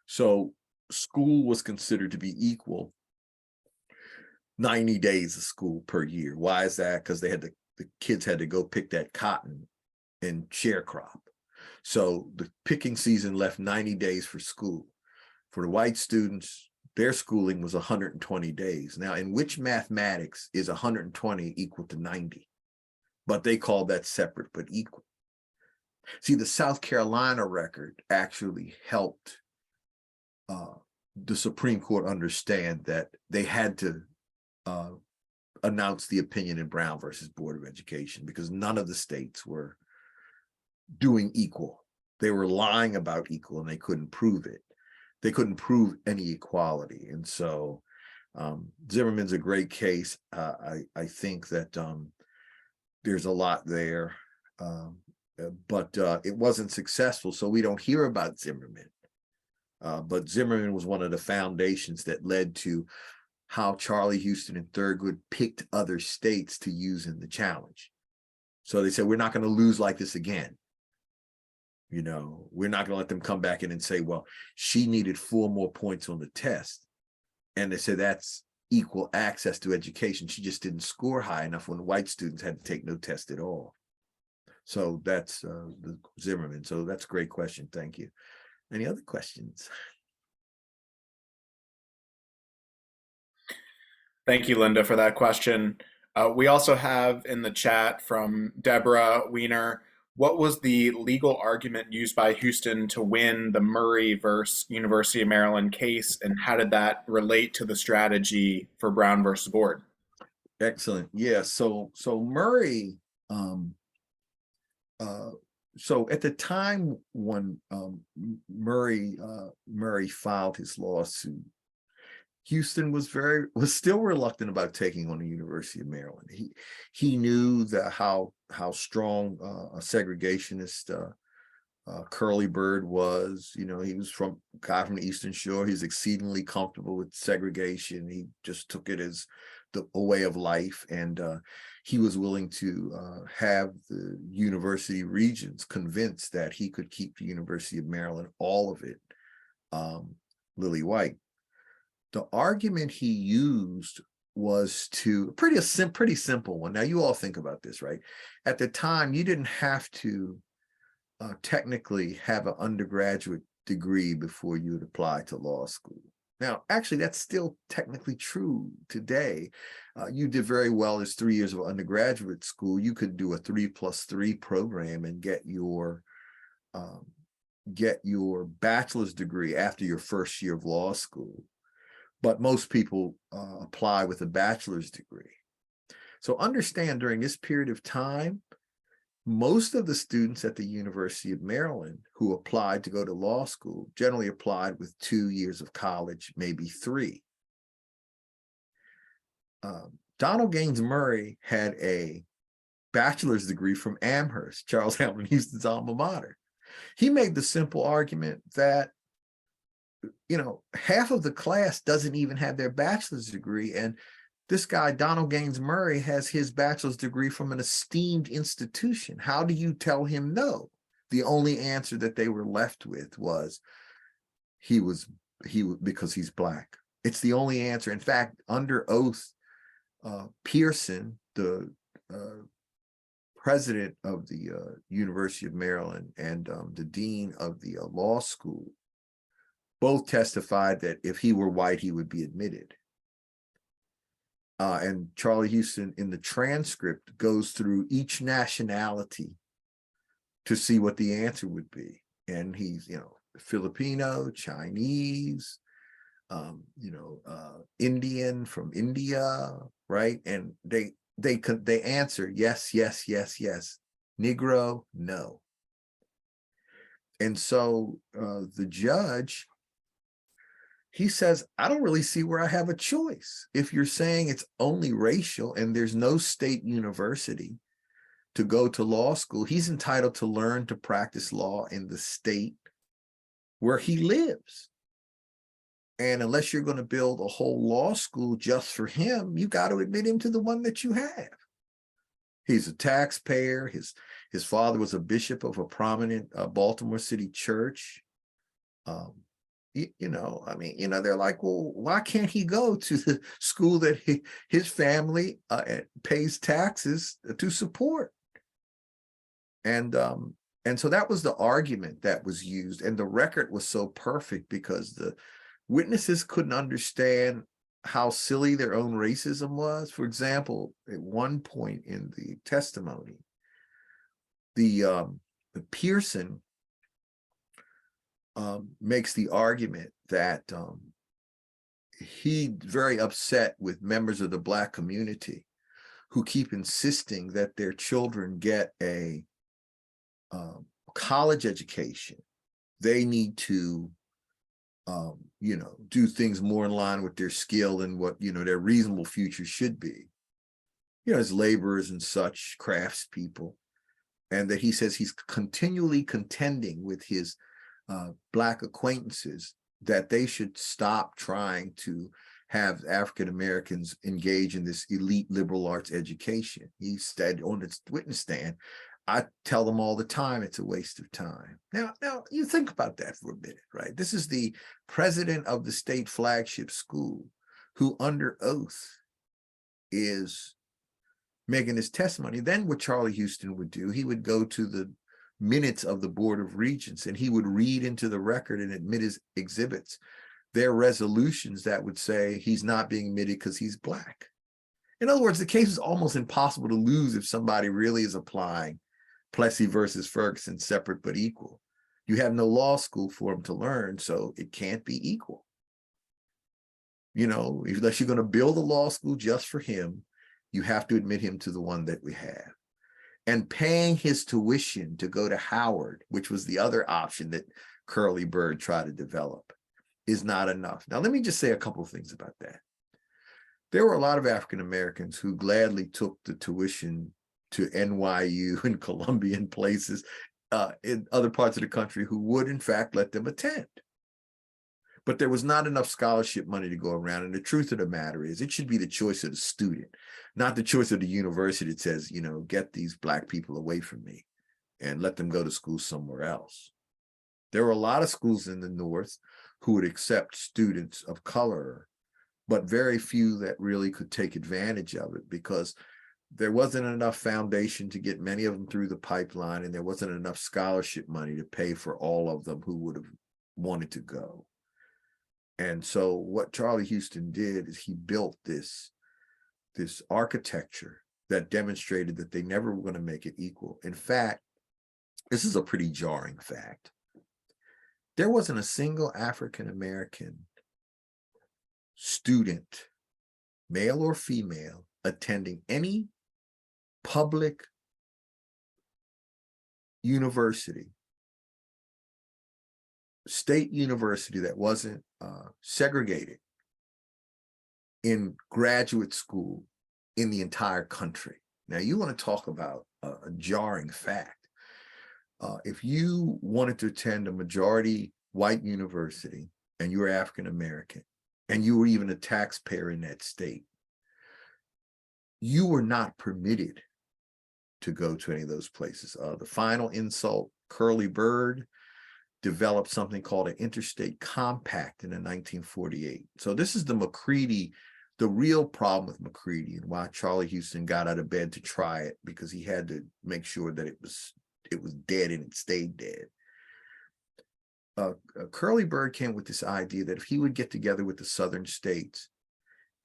So school was considered to be equal 90 days of school per year. Why is that? Because the kids had to go pick that cotton and share crop. So the picking season left 90 days for school. For the white students, their schooling was 120 days. Now, in which mathematics is 120 equal to 90? But they call that separate but equal. See, the South Carolina record actually helped the Supreme Court understand that they had to announce the opinion in Brown versus Board of Education, because none of the states were doing equal. They were lying about equal, and they couldn't prove it. They couldn't prove any equality. And so Zimmerman's a great case. I think that there's a lot there, but it wasn't successful, so we don't hear about Zimmerman. But Zimmerman was one of the foundations that led to how Charlie Houston and Thurgood picked other states to use in the challenge. So they said, we're not going to lose like this again. You know, we're not going to let them come back in and say, well, she needed 4 more points on the test. And they said that's equal access to education. She just didn't score high enough when the white students had to take no test at all. So that's the Zimmerman. So that's a great question. Thank you. Any other questions? Thank you, Linda, for that question. We also have in the chat from Deborah Weiner, what was the legal argument used by Houston to win the Murray versus University of Maryland case, and how did that relate to the strategy for Brown versus Board? Excellent. Yeah. So Murray, so at the time when Murray filed his lawsuit, Houston was still reluctant about taking on the University of Maryland. He knew that how strong a segregationist Curly Bird was. You know, he was a guy from the Eastern Shore. He's exceedingly comfortable with segregation. He just took it as a way of life, and he was willing to have the university regents convinced that he could keep the University of Maryland, all of it, lily white. The argument he used was pretty simple one. Now, you all think about this, right? At the time, you didn't have to technically have an undergraduate degree before you would apply to law school. Now, actually, that's still technically true today. You did very well as 3 years of undergraduate school. You could do a 3+3 program and get your bachelor's degree after your first year of law school. But most people apply with a bachelor's degree. So understand, during this period of time, most of the students at the University of Maryland who applied to go to law school generally applied with 2 years of college, maybe 3. Donald Gaines Murray had a bachelor's degree from Amherst, Charles Hamilton Houston's alma mater. He made the simple argument that, you know, half of the class doesn't even have their bachelor's degree, and this guy, Donald Gaines Murray, has his bachelor's degree from an esteemed institution. How do you tell him no? The only answer that they were left with was because he's Black. It's the only answer. In fact, under oath, Pearson, the president of the University of Maryland, and the dean of the law school, both testified that if he were white, he would be admitted. And Charlie Houston, in the transcript, goes through each nationality to see what the answer would be. And he's, you know, Filipino, Chinese, Indian from India, right? And they answer yes, yes, yes, yes. Negro, no. And so the judge, he says, I don't really see where I have a choice. If you're saying it's only racial and there's no state university to go to law school, he's entitled to learn to practice law in the state where he lives. And unless you're going to build a whole law school just for him, you got to admit him to the one that you have. He's a taxpayer. His father was a bishop of a prominent Baltimore City church. I mean, they're like, well, why can't he go to the school that his family pays taxes to support? And so that was the argument that was used, and the record was so perfect because the witnesses couldn't understand how silly their own racism was. For example, at one point in the testimony, the Pearson makes the argument that he's very upset with members of the Black community who keep insisting that their children get a college education. They need to do things more in line with their skill and what their reasonable future should be, as laborers and such, craftspeople. And that he says he's continually contending with his Black acquaintances that they should stop trying to have African Americans engage in this elite liberal arts education. He said on the witness stand, I tell them all the time it's a waste of time. Now you think about that for a minute, right? This is the president of the state flagship school who under oath is making his testimony. Then what Charlie Houston would do, he would go to the minutes of the Board of Regents and he would read into the record and admit his exhibits their resolutions that would say he's not being admitted because he's Black. In other words, the case is almost impossible to lose if somebody really is applying Plessy versus Ferguson, separate but equal. You have no law school for him to learn, so it can't be equal. Unless you're going to build a law school just for him, you have to admit him to the one that we have. And paying his tuition to go to Howard, which was the other option that Curly Byrd tried to develop, is not enough. Now, let me just say a couple of things about that. There were a lot of African Americans who gladly took the tuition to NYU and Columbia and places in other parts of the country who would, in fact, let them attend. But there was not enough scholarship money to go around. And the truth of the matter is, it should be the choice of the student, not the choice of the university that says, get these Black people away from me and let them go to school somewhere else. There were a lot of schools in the North who would accept students of color, but very few that really could take advantage of it because there wasn't enough foundation to get many of them through the pipeline, and there wasn't enough scholarship money to pay for all of them who would have wanted to go. And so what Charlie Houston did is he built this architecture that demonstrated that they never were going to make it equal. In fact, this is a pretty jarring fact. There wasn't a single African-American student, male or female, attending any public university, state university that wasn't segregated in graduate school in the entire country. Now, you want to talk about a jarring fact. If you wanted to attend a majority white university and you were African American and you were even a taxpayer in that state, you were not permitted to go to any of those places. The final insult, Curly Byrd developed something called an interstate compact in 1948. So this is the McCready, the real problem with McCready and why Charlie Houston got out of bed to try it, because he had to make sure that it was dead and it stayed dead. Curly Byrd came with this idea that if he would get together with the southern states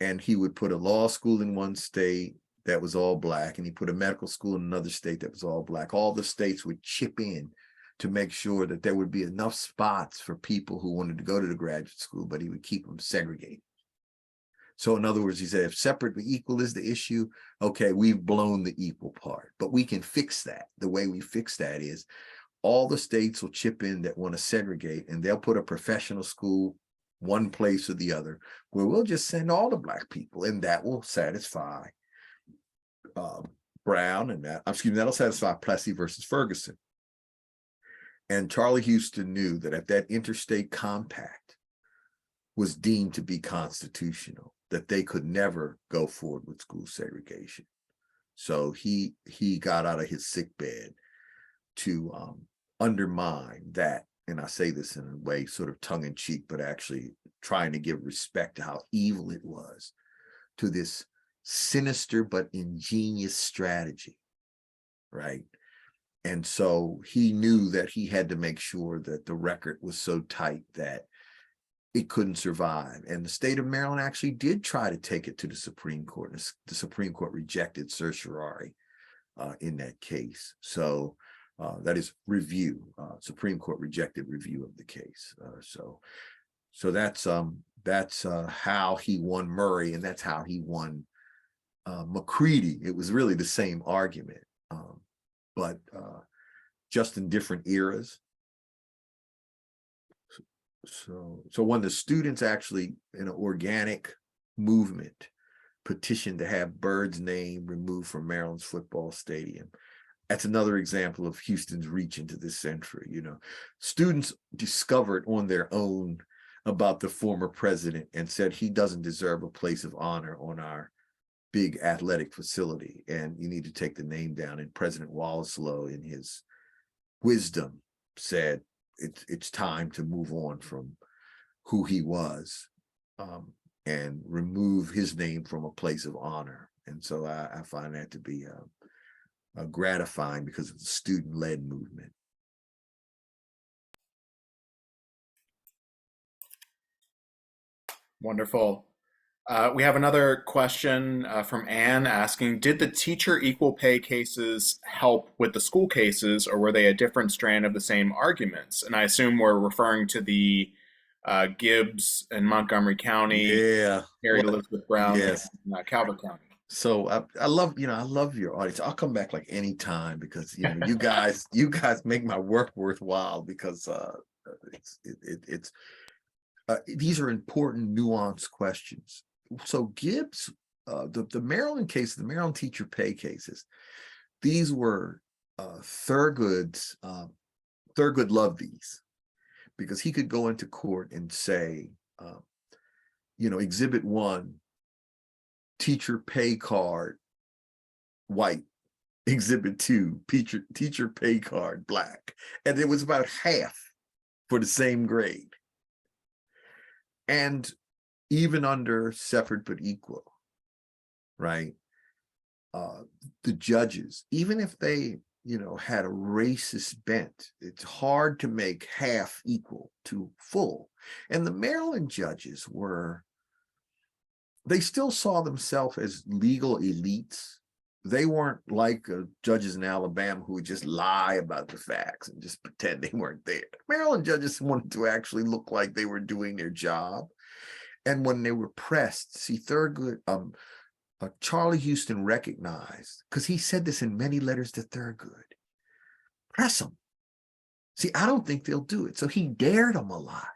and he would put a law school in one state that was all Black, and he put a medical school in another state that was all Black, all the states would chip in to make sure that there would be enough spots for people who wanted to go to the graduate school, but he would keep them segregated. So in other words, he said, if separate but equal is the issue, okay, we've blown the equal part, but we can fix that. The way we fix that is all the states will chip in that want to segregate, and they'll put a professional school one place or the other, where we'll just send all the Black people, and that will satisfy Brown, and that'll satisfy Plessy versus Ferguson. And Charlie Houston knew that if that interstate compact was deemed to be constitutional, that they could never go forward with school segregation. So he got out of his sickbed to undermine that and I say this in a way sort of tongue in cheek, but actually trying to give respect to how evil it was, to this sinister but ingenious strategy, right? And so he knew that he had to make sure that the record was so tight that it couldn't survive. And the state of Maryland actually did try to take it to the Supreme Court. And the Supreme Court rejected certiorari in that case. So that is review. Supreme Court rejected review of the case. So that's how he won Murray, and that's how he won McCready. It was really the same argument, but just in different eras. So when the students actually, in an organic movement, petitioned to have Bird's name removed from Maryland's football stadium, that's another example of Houston's reach into this century. You know, students discovered on their own about the former president and said he doesn't deserve a place of honor on our big athletic facility, and you need to take the name down. And President Wallislow, in his wisdom, said it's time to move on from who he was and remove his name from a place of honor. And so I find that to be gratifying because it's a student-led movement. Wonderful. We have another question from Anne asking, did the teacher equal pay cases help with the school cases, or were they a different strand of the same arguments? And I assume we're referring to the Gibbs and Montgomery County, Yeah. Harry Elizabeth Brown, Yes. and Calvert County. So I love, I love your audience. I'll come back like any time because you guys make my work worthwhile, because these are important, nuanced questions. So Gibbs, the Maryland case, the Maryland teacher pay cases, these were Thurgood loved these, because he could go into court and say, Exhibit 1, teacher pay card, white. Exhibit 2, teacher pay card, black. And it was about half for the same grade. And even under separate but equal, right? The judges, even if they, had a racist bent, it's hard to make half equal to full. And the Maryland judges they still saw themselves as legal elites. They weren't like judges in Alabama who would just lie about the facts and just pretend they weren't there. Maryland judges wanted to actually look like they were doing their job. And when they were pressed, see, Thurgood, Charlie Houston recognized, because he said this in many letters to Thurgood, press them. See, I don't think they'll do it. So he dared them a lot.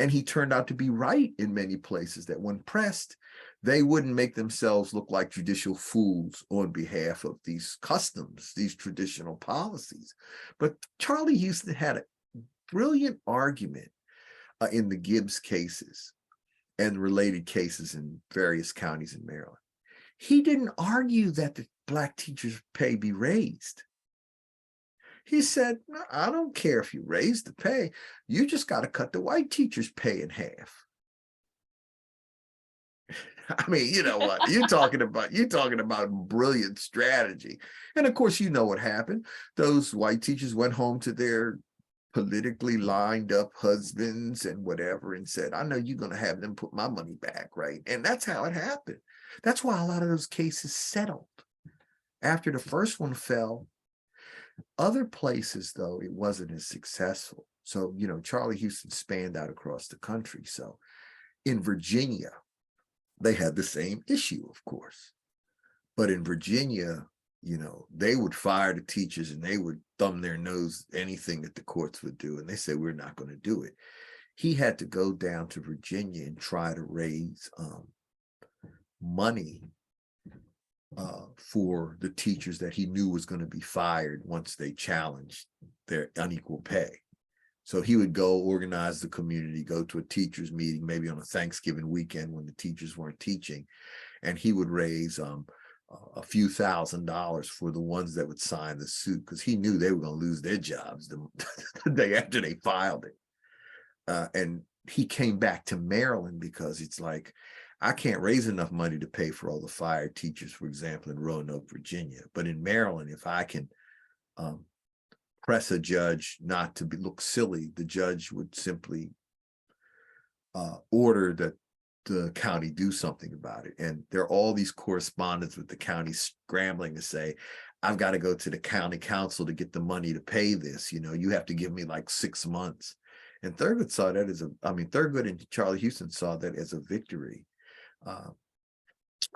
And he turned out to be right in many places, that when pressed, they wouldn't make themselves look like judicial fools on behalf of these customs, these traditional policies. But Charlie Houston had a brilliant argument in the Gibbs cases and related cases in various counties in Maryland. He didn't argue that the Black teachers' pay be raised. He said, no, I don't care if you raise the pay. You just got to cut the white teachers' pay in half. I mean, you know what? You're talking about brilliant strategy. And of course, you know what happened. Those white teachers went home to their politically lined up husbands and whatever and said, I know you're going to have them put my money back, right? And that's how it happened. That's why a lot of those cases settled. After the first one fell, other places, though, it wasn't as successful. So, Charlie Houston spanned out across the country. So in Virginia, they had the same issue, of course. But in Virginia, they would fire the teachers and they would thumb their nose at anything that the courts would do. And they said, we're not going to do it. He had to go down to Virginia and try to raise money for the teachers that he knew was going to be fired once they challenged their unequal pay. So he would go organize the community, go to a teachers meeting, maybe on a Thanksgiving weekend when the teachers weren't teaching, and he would raise a few $1,000s for the ones that would sign the suit, because he knew they were going to lose their jobs the day after they filed it. And he came back to Maryland because it's like, I can't raise enough money to pay for all the fired teachers, for example, in Roanoke, Virginia. But in Maryland, if I can press a judge not to look silly, the judge would simply order that the county do something about it. And there are all these correspondents with the county scrambling to say, I've got to go to the county council to get the money to pay this. You know, you have to give me like 6 months. And Thurgood saw that as Thurgood and Charlie Houston saw that as a victory.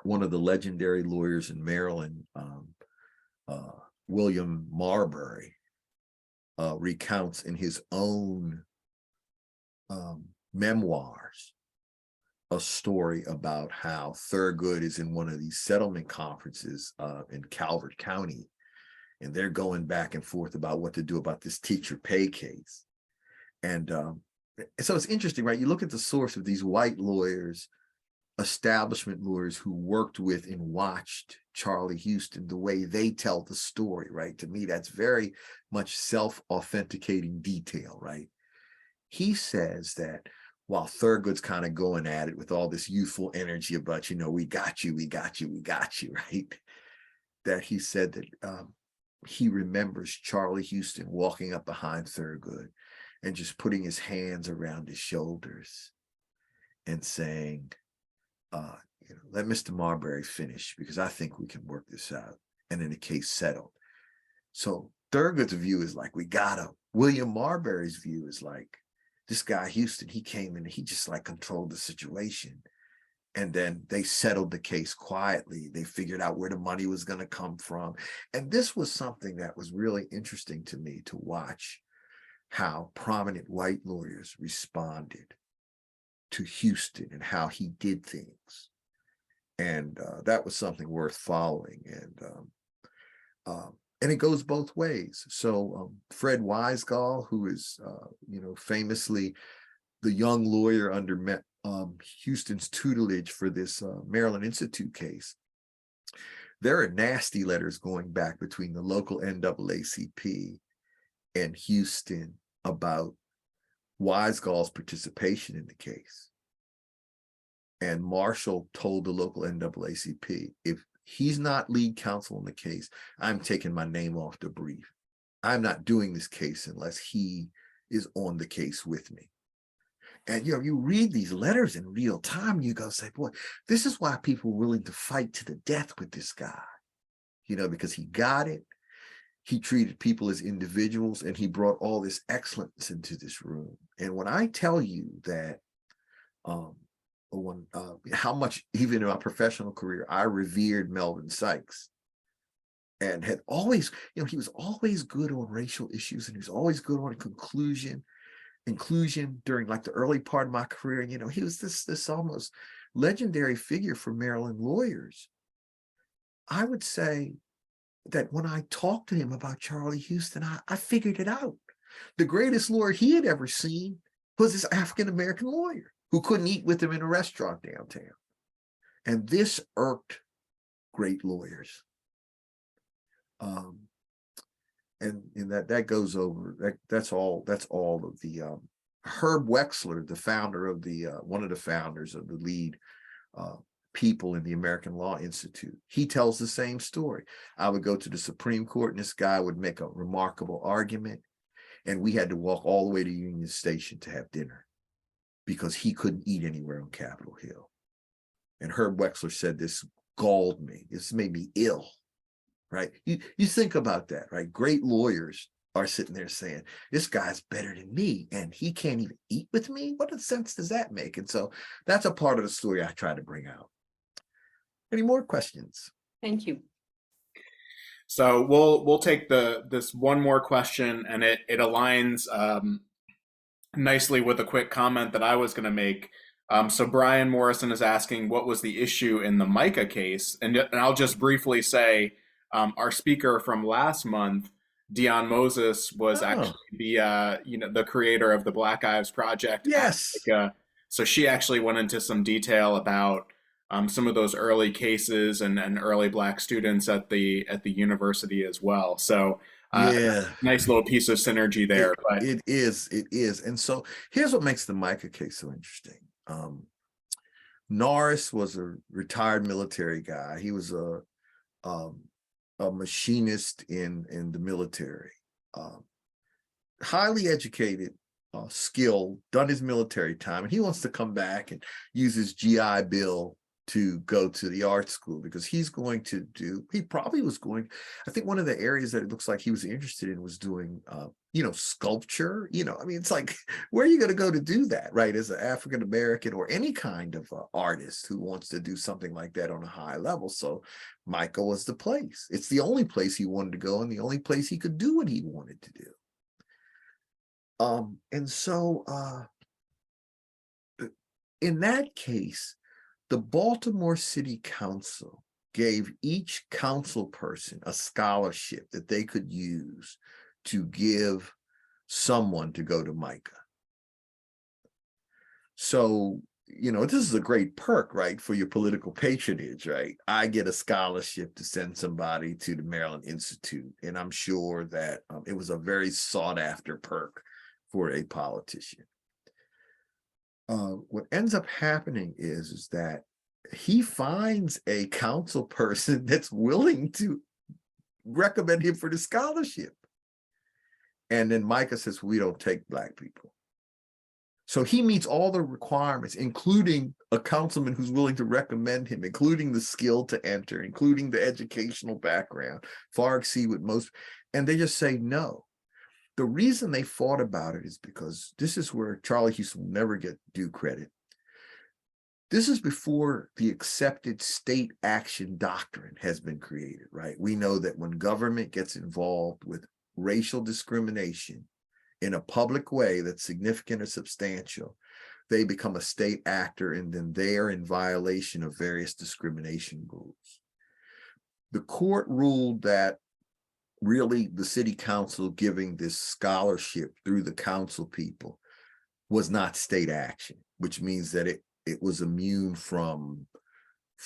One of the legendary lawyers in Maryland, William Marbury, recounts in his own memoirs a story about how Thurgood is in one of these settlement conferences in Calvert County, and they're going back and forth about what to do about this teacher pay case. And so it's interesting, right? You look at the source of these white lawyers, establishment lawyers who worked with and watched Charlie Houston, the way they tell the story, right? To me, that's very much self-authenticating detail, right? He says that while Thurgood's kind of going at it with all this youthful energy about, you know, we got you, we got you, we got you, right? That he said that he remembers Charlie Houston walking up behind Thurgood and just putting his hands around his shoulders and saying, you know, let Mr. Marbury finish, because I think we can work this out. And then the case settled. So Thurgood's view is like, we got him. William Marbury's view is like, this guy Houston, he came in and he just like controlled the situation. And then they settled the case quietly. They figured out where the money was going to come from. And this was something that was really interesting to me to watch, how prominent white lawyers responded to Houston and how he did things. And that was something worth following. And it goes both ways. So Fred Weisgall, who is, you know, famously the young lawyer under Houston's tutelage for this Maryland Institute case, there are nasty letters going back between the local NAACP and Houston about Weisgall's participation in the case. And Marshall told the local NAACP, if he's not lead counsel in the case, I'm taking my name off the brief. I'm not doing this case unless he is on the case with me. And, you know, you read these letters in real time, you go say, boy, this is why people were willing to fight to the death with this guy, you know, because he got it. He treated people as individuals, and he brought all this excellence into this room. And when I tell you that, how much, even in my professional career, I revered Melvin Sykes, and had always, you know, he was always good on racial issues, and he was always good on inclusion during like the early part of my career. And, you know, he was this almost legendary figure for Maryland lawyers. I would say that when I talked to him about Charlie Houston, I figured it out. The greatest lawyer he had ever seen was this African-American lawyer who couldn't eat with him in a restaurant downtown. And this irked great lawyers. And that goes over, that's all of the, Herb Wexler, the founder of the, one of the founders of the lead people in the American Law Institute, he tells the same story. I would go to the Supreme Court and this guy would make a remarkable argument, and we had to walk all the way to Union Station to have dinner because he couldn't eat anywhere on Capitol Hill. And Herb Wexler said, this galled me. This made me ill, right? You think about that, right? Great lawyers are sitting there saying, this guy's better than me and he can't even eat with me. What sense does that make? And so that's a part of the story I try to bring out. Any more questions? Thank you. So we'll take this one more question, and it aligns nicely with a quick comment that I was going to make. So Brian Morrison is asking, what was the issue in the Micah case? And I'll just briefly say, our speaker from last month, Dion Moses, was actually the creator of the Black Lives Project. Yes. So she actually went into some detail about some of those early cases and early black students at the university as well. So Yeah, nice little piece of synergy there. But it is. And so here's what makes the Micah case so interesting. Norris was a retired military guy. He was um, a machinist in the military, um, highly educated, skilled, done his military time, and he wants to come back and use his GI Bill to go to the art school because he's going to do. He probably was going. I think one of the areas that it looks like he was interested in was doing, sculpture. I mean, it's like, where are you going to go to do that, right? As an African American or any kind of artist who wants to do something like that on a high level. So Micah was the place. It's the only place he wanted to go and the only place he could do what he wanted to do. And so in that case, the Baltimore City Council gave each council person a scholarship that they could use to give someone to go to Micah. So, this is a great perk, right, for your political patronage, right? I get a scholarship to send somebody to the Maryland Institute, and I'm sure that it was a very sought after perk for a politician. What ends up happening is that he finds a council person that's willing to recommend him for the scholarship. And then Micah says, we don't take Black people. So he meets all the requirements, including a councilman who's willing to recommend him, including the skill to enter, including the educational background, far exceed what most, and they just say no. The reason they fought about it is because this is where Charlie Houston will never get due credit. This is before the accepted state action doctrine has been created, right? We know that when government gets involved with racial discrimination in a public way that's significant or substantial, they become a state actor, and then they are in violation of various discrimination rules. The court ruled that really the city council giving this scholarship through the council people was not state action, which means that it was immune from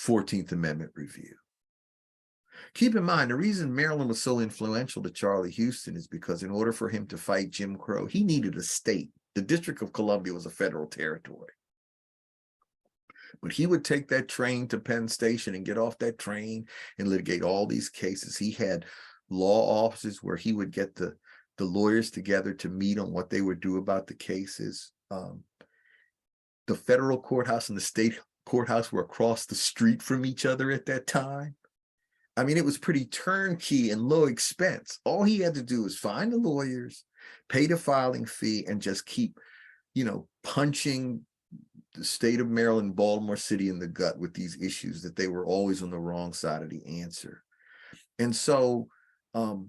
14th Amendment review. Keep in mind, the reason Maryland was so influential to Charlie Houston is because in order for him to fight Jim Crow, he needed a state. The District of Columbia was a federal territory. But he would take that train to Penn Station and get off that train and litigate all these cases. He had law offices where he would get the lawyers together to meet on what they would do about the cases. The federal courthouse and the state courthouse were across the street from each other at that time. I mean, it was pretty turnkey and low expense. All he had to do was find the lawyers, pay the filing fee, and just keep, punching the state of Maryland, Baltimore City in the gut with these issues that they were always on the wrong side of the answer. And so the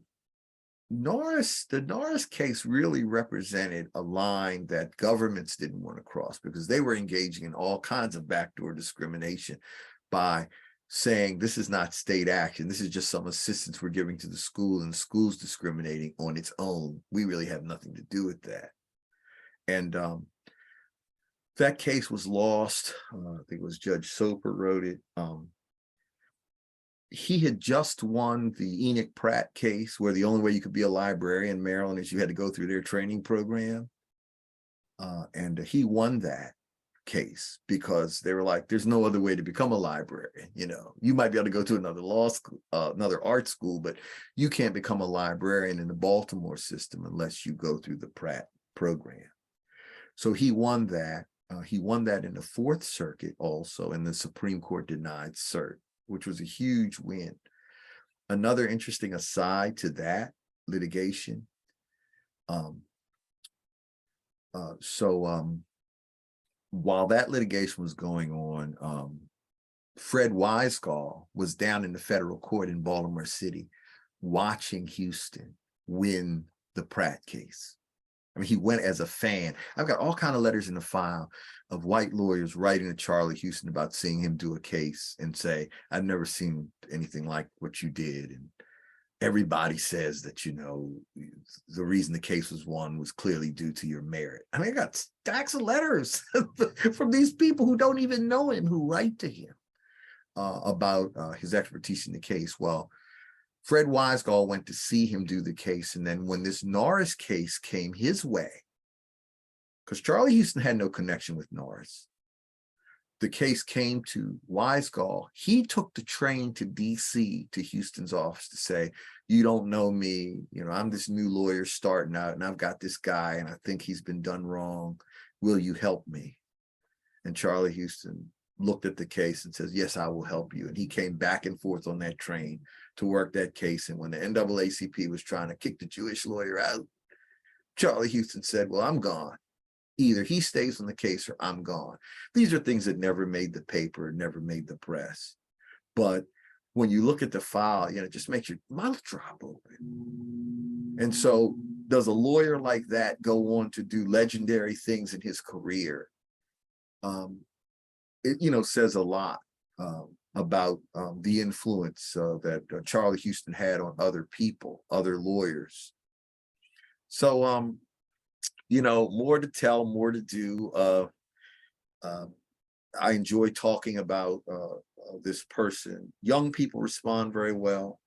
Norris case really represented a line that governments didn't want to cross because they were engaging in all kinds of backdoor discrimination by saying this is not state action. This is just some assistance we're giving to the school, and the school's discriminating on its own. We really have nothing to do with that. And that case was lost. I think it was Judge Soper wrote it. He had just won the Enoch Pratt case, where the only way you could be a librarian in Maryland is you had to go through their training program. And he won that case because they were like, there's no other way to become a librarian. You might be able to go to another law school, another art school, but you can't become a librarian in the Baltimore system unless you go through the Pratt program. So he won that. He won that in the Fourth Circuit also, and the Supreme Court denied cert, which was a huge win. Another interesting aside to that litigation. While that litigation was going on, Fred Weisgall was down in the federal court in Baltimore City watching Houston win the Pratt case. I mean, he went as a fan. I've got all kinds of letters in the file of white lawyers writing to Charlie Houston about seeing him do a case and say, I've never seen anything like what you did. And everybody says that, the reason the case was won was clearly due to your merit. I mean, I got stacks of letters from these people who don't even know him, who write to him. about his expertise in the case. Well, Fred Weisgall went to see him do the case. And then when this Norris case came his way, because Charlie Houston had no connection with Norris, the case came to Weisgall. He took the train to DC to Houston's office to say, you don't know me, I'm this new lawyer starting out, and I've got this guy, and I think he's been done wrong. Will you help me? And Charlie Houston looked at the case and says, yes, I will help you. And he came back and forth on that train to work that case. And when the NAACP was trying to kick the Jewish lawyer out, Charlie Houston said, well, I'm gone. Either he stays on the case or I'm gone. These are things that never made the paper, never made the press. But when you look at the file, it just makes your mouth drop open. And so does a lawyer like that go on to do legendary things in his career? It, says a lot about the influence that Charlie Houston had on other people, other lawyers. So, more to tell, more to do. I enjoy talking about this person. Young people respond very well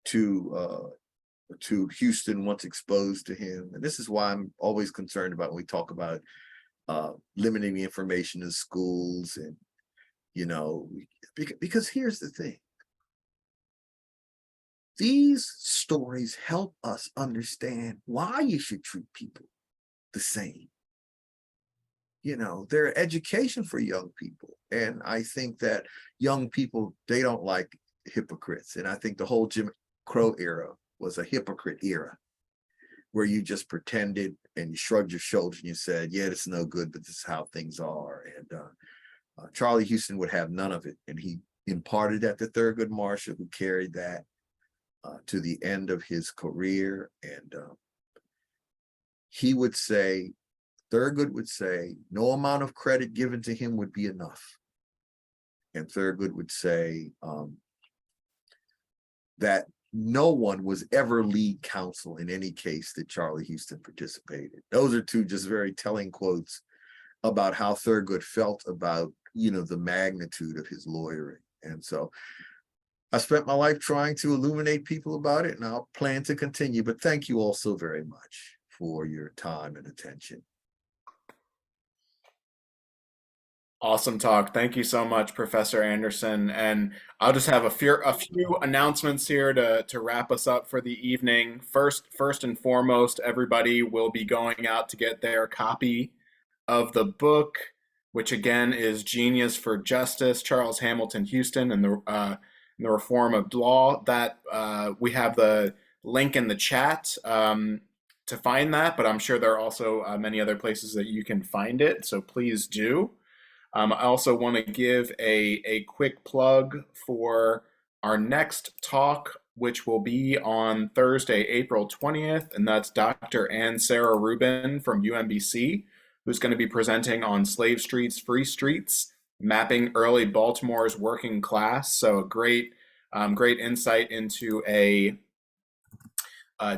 to Houston once exposed to him. And this is why I'm always concerned about when we talk about limiting the information in schools. And, because here's the thing. These stories help us understand why you should treat people the same. They're education for young people. And I think that young people, they don't like hypocrites. And I think the whole Jim Crow era was a hypocrite era where you just pretended and you shrugged your shoulders and you said, yeah, it's no good, but this is how things are. And Charlie Houston would have none of it. And he imparted that to Thurgood Marshall, who carried that to the end of his career. And he would say, Thurgood would say, no amount of credit given to him would be enough. And Thurgood would say that no one was ever lead counsel in any case that Charlie Houston participated. Those are two just very telling quotes about how Thurgood felt about, the magnitude of his lawyering. And so I spent my life trying to illuminate people about it, and I'll plan to continue. But thank you all so very much for your time and attention. Awesome talk. Thank you so much, Professor Anderson. And I'll just have a few announcements here to wrap us up for the evening. First and foremost, everybody will be going out to get their copy of the book, which again is Genius for Justice, Charles Hamilton Houston and the Reform of Law. That we have the link in the chat to find that, but I'm sure there are also many other places that you can find it. So please do. I also want to give a quick plug for our next talk, which will be on Thursday, April 20th, and that's Dr. Ann Sarah Rubin from UMBC, who's going to be presenting on Slave Streets, Free Streets, mapping early Baltimore's working class. So a great insight into a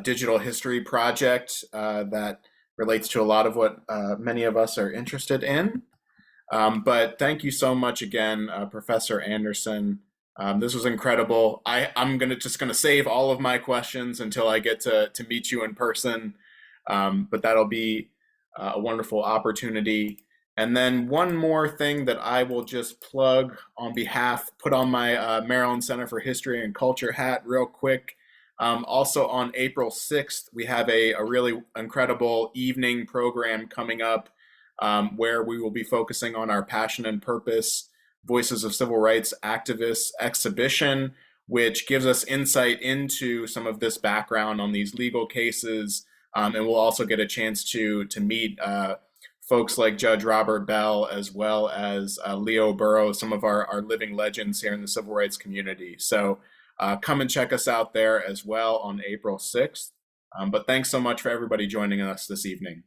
digital history project that relates to a lot of what many of us are interested in. But thank you so much again, Professor Anderson. This was incredible. I'm just gonna save all of my questions until I get to meet you in person. But that'll be a wonderful opportunity. And then one more thing that I will just plug on behalf, put on my Maryland Center for History and Culture hat real quick. Also on April 6th, we have a really incredible evening program coming up where we will be focusing on our Passion and Purpose Voices of Civil Rights Activists exhibition, which gives us insight into some of this background on these legal cases. And we'll also get a chance to meet folks like Judge Robert Bell, as well as Leo Burrow, some of our living legends here in the civil rights community. So come and check us out there as well on April 6th. But thanks so much for everybody joining us this evening.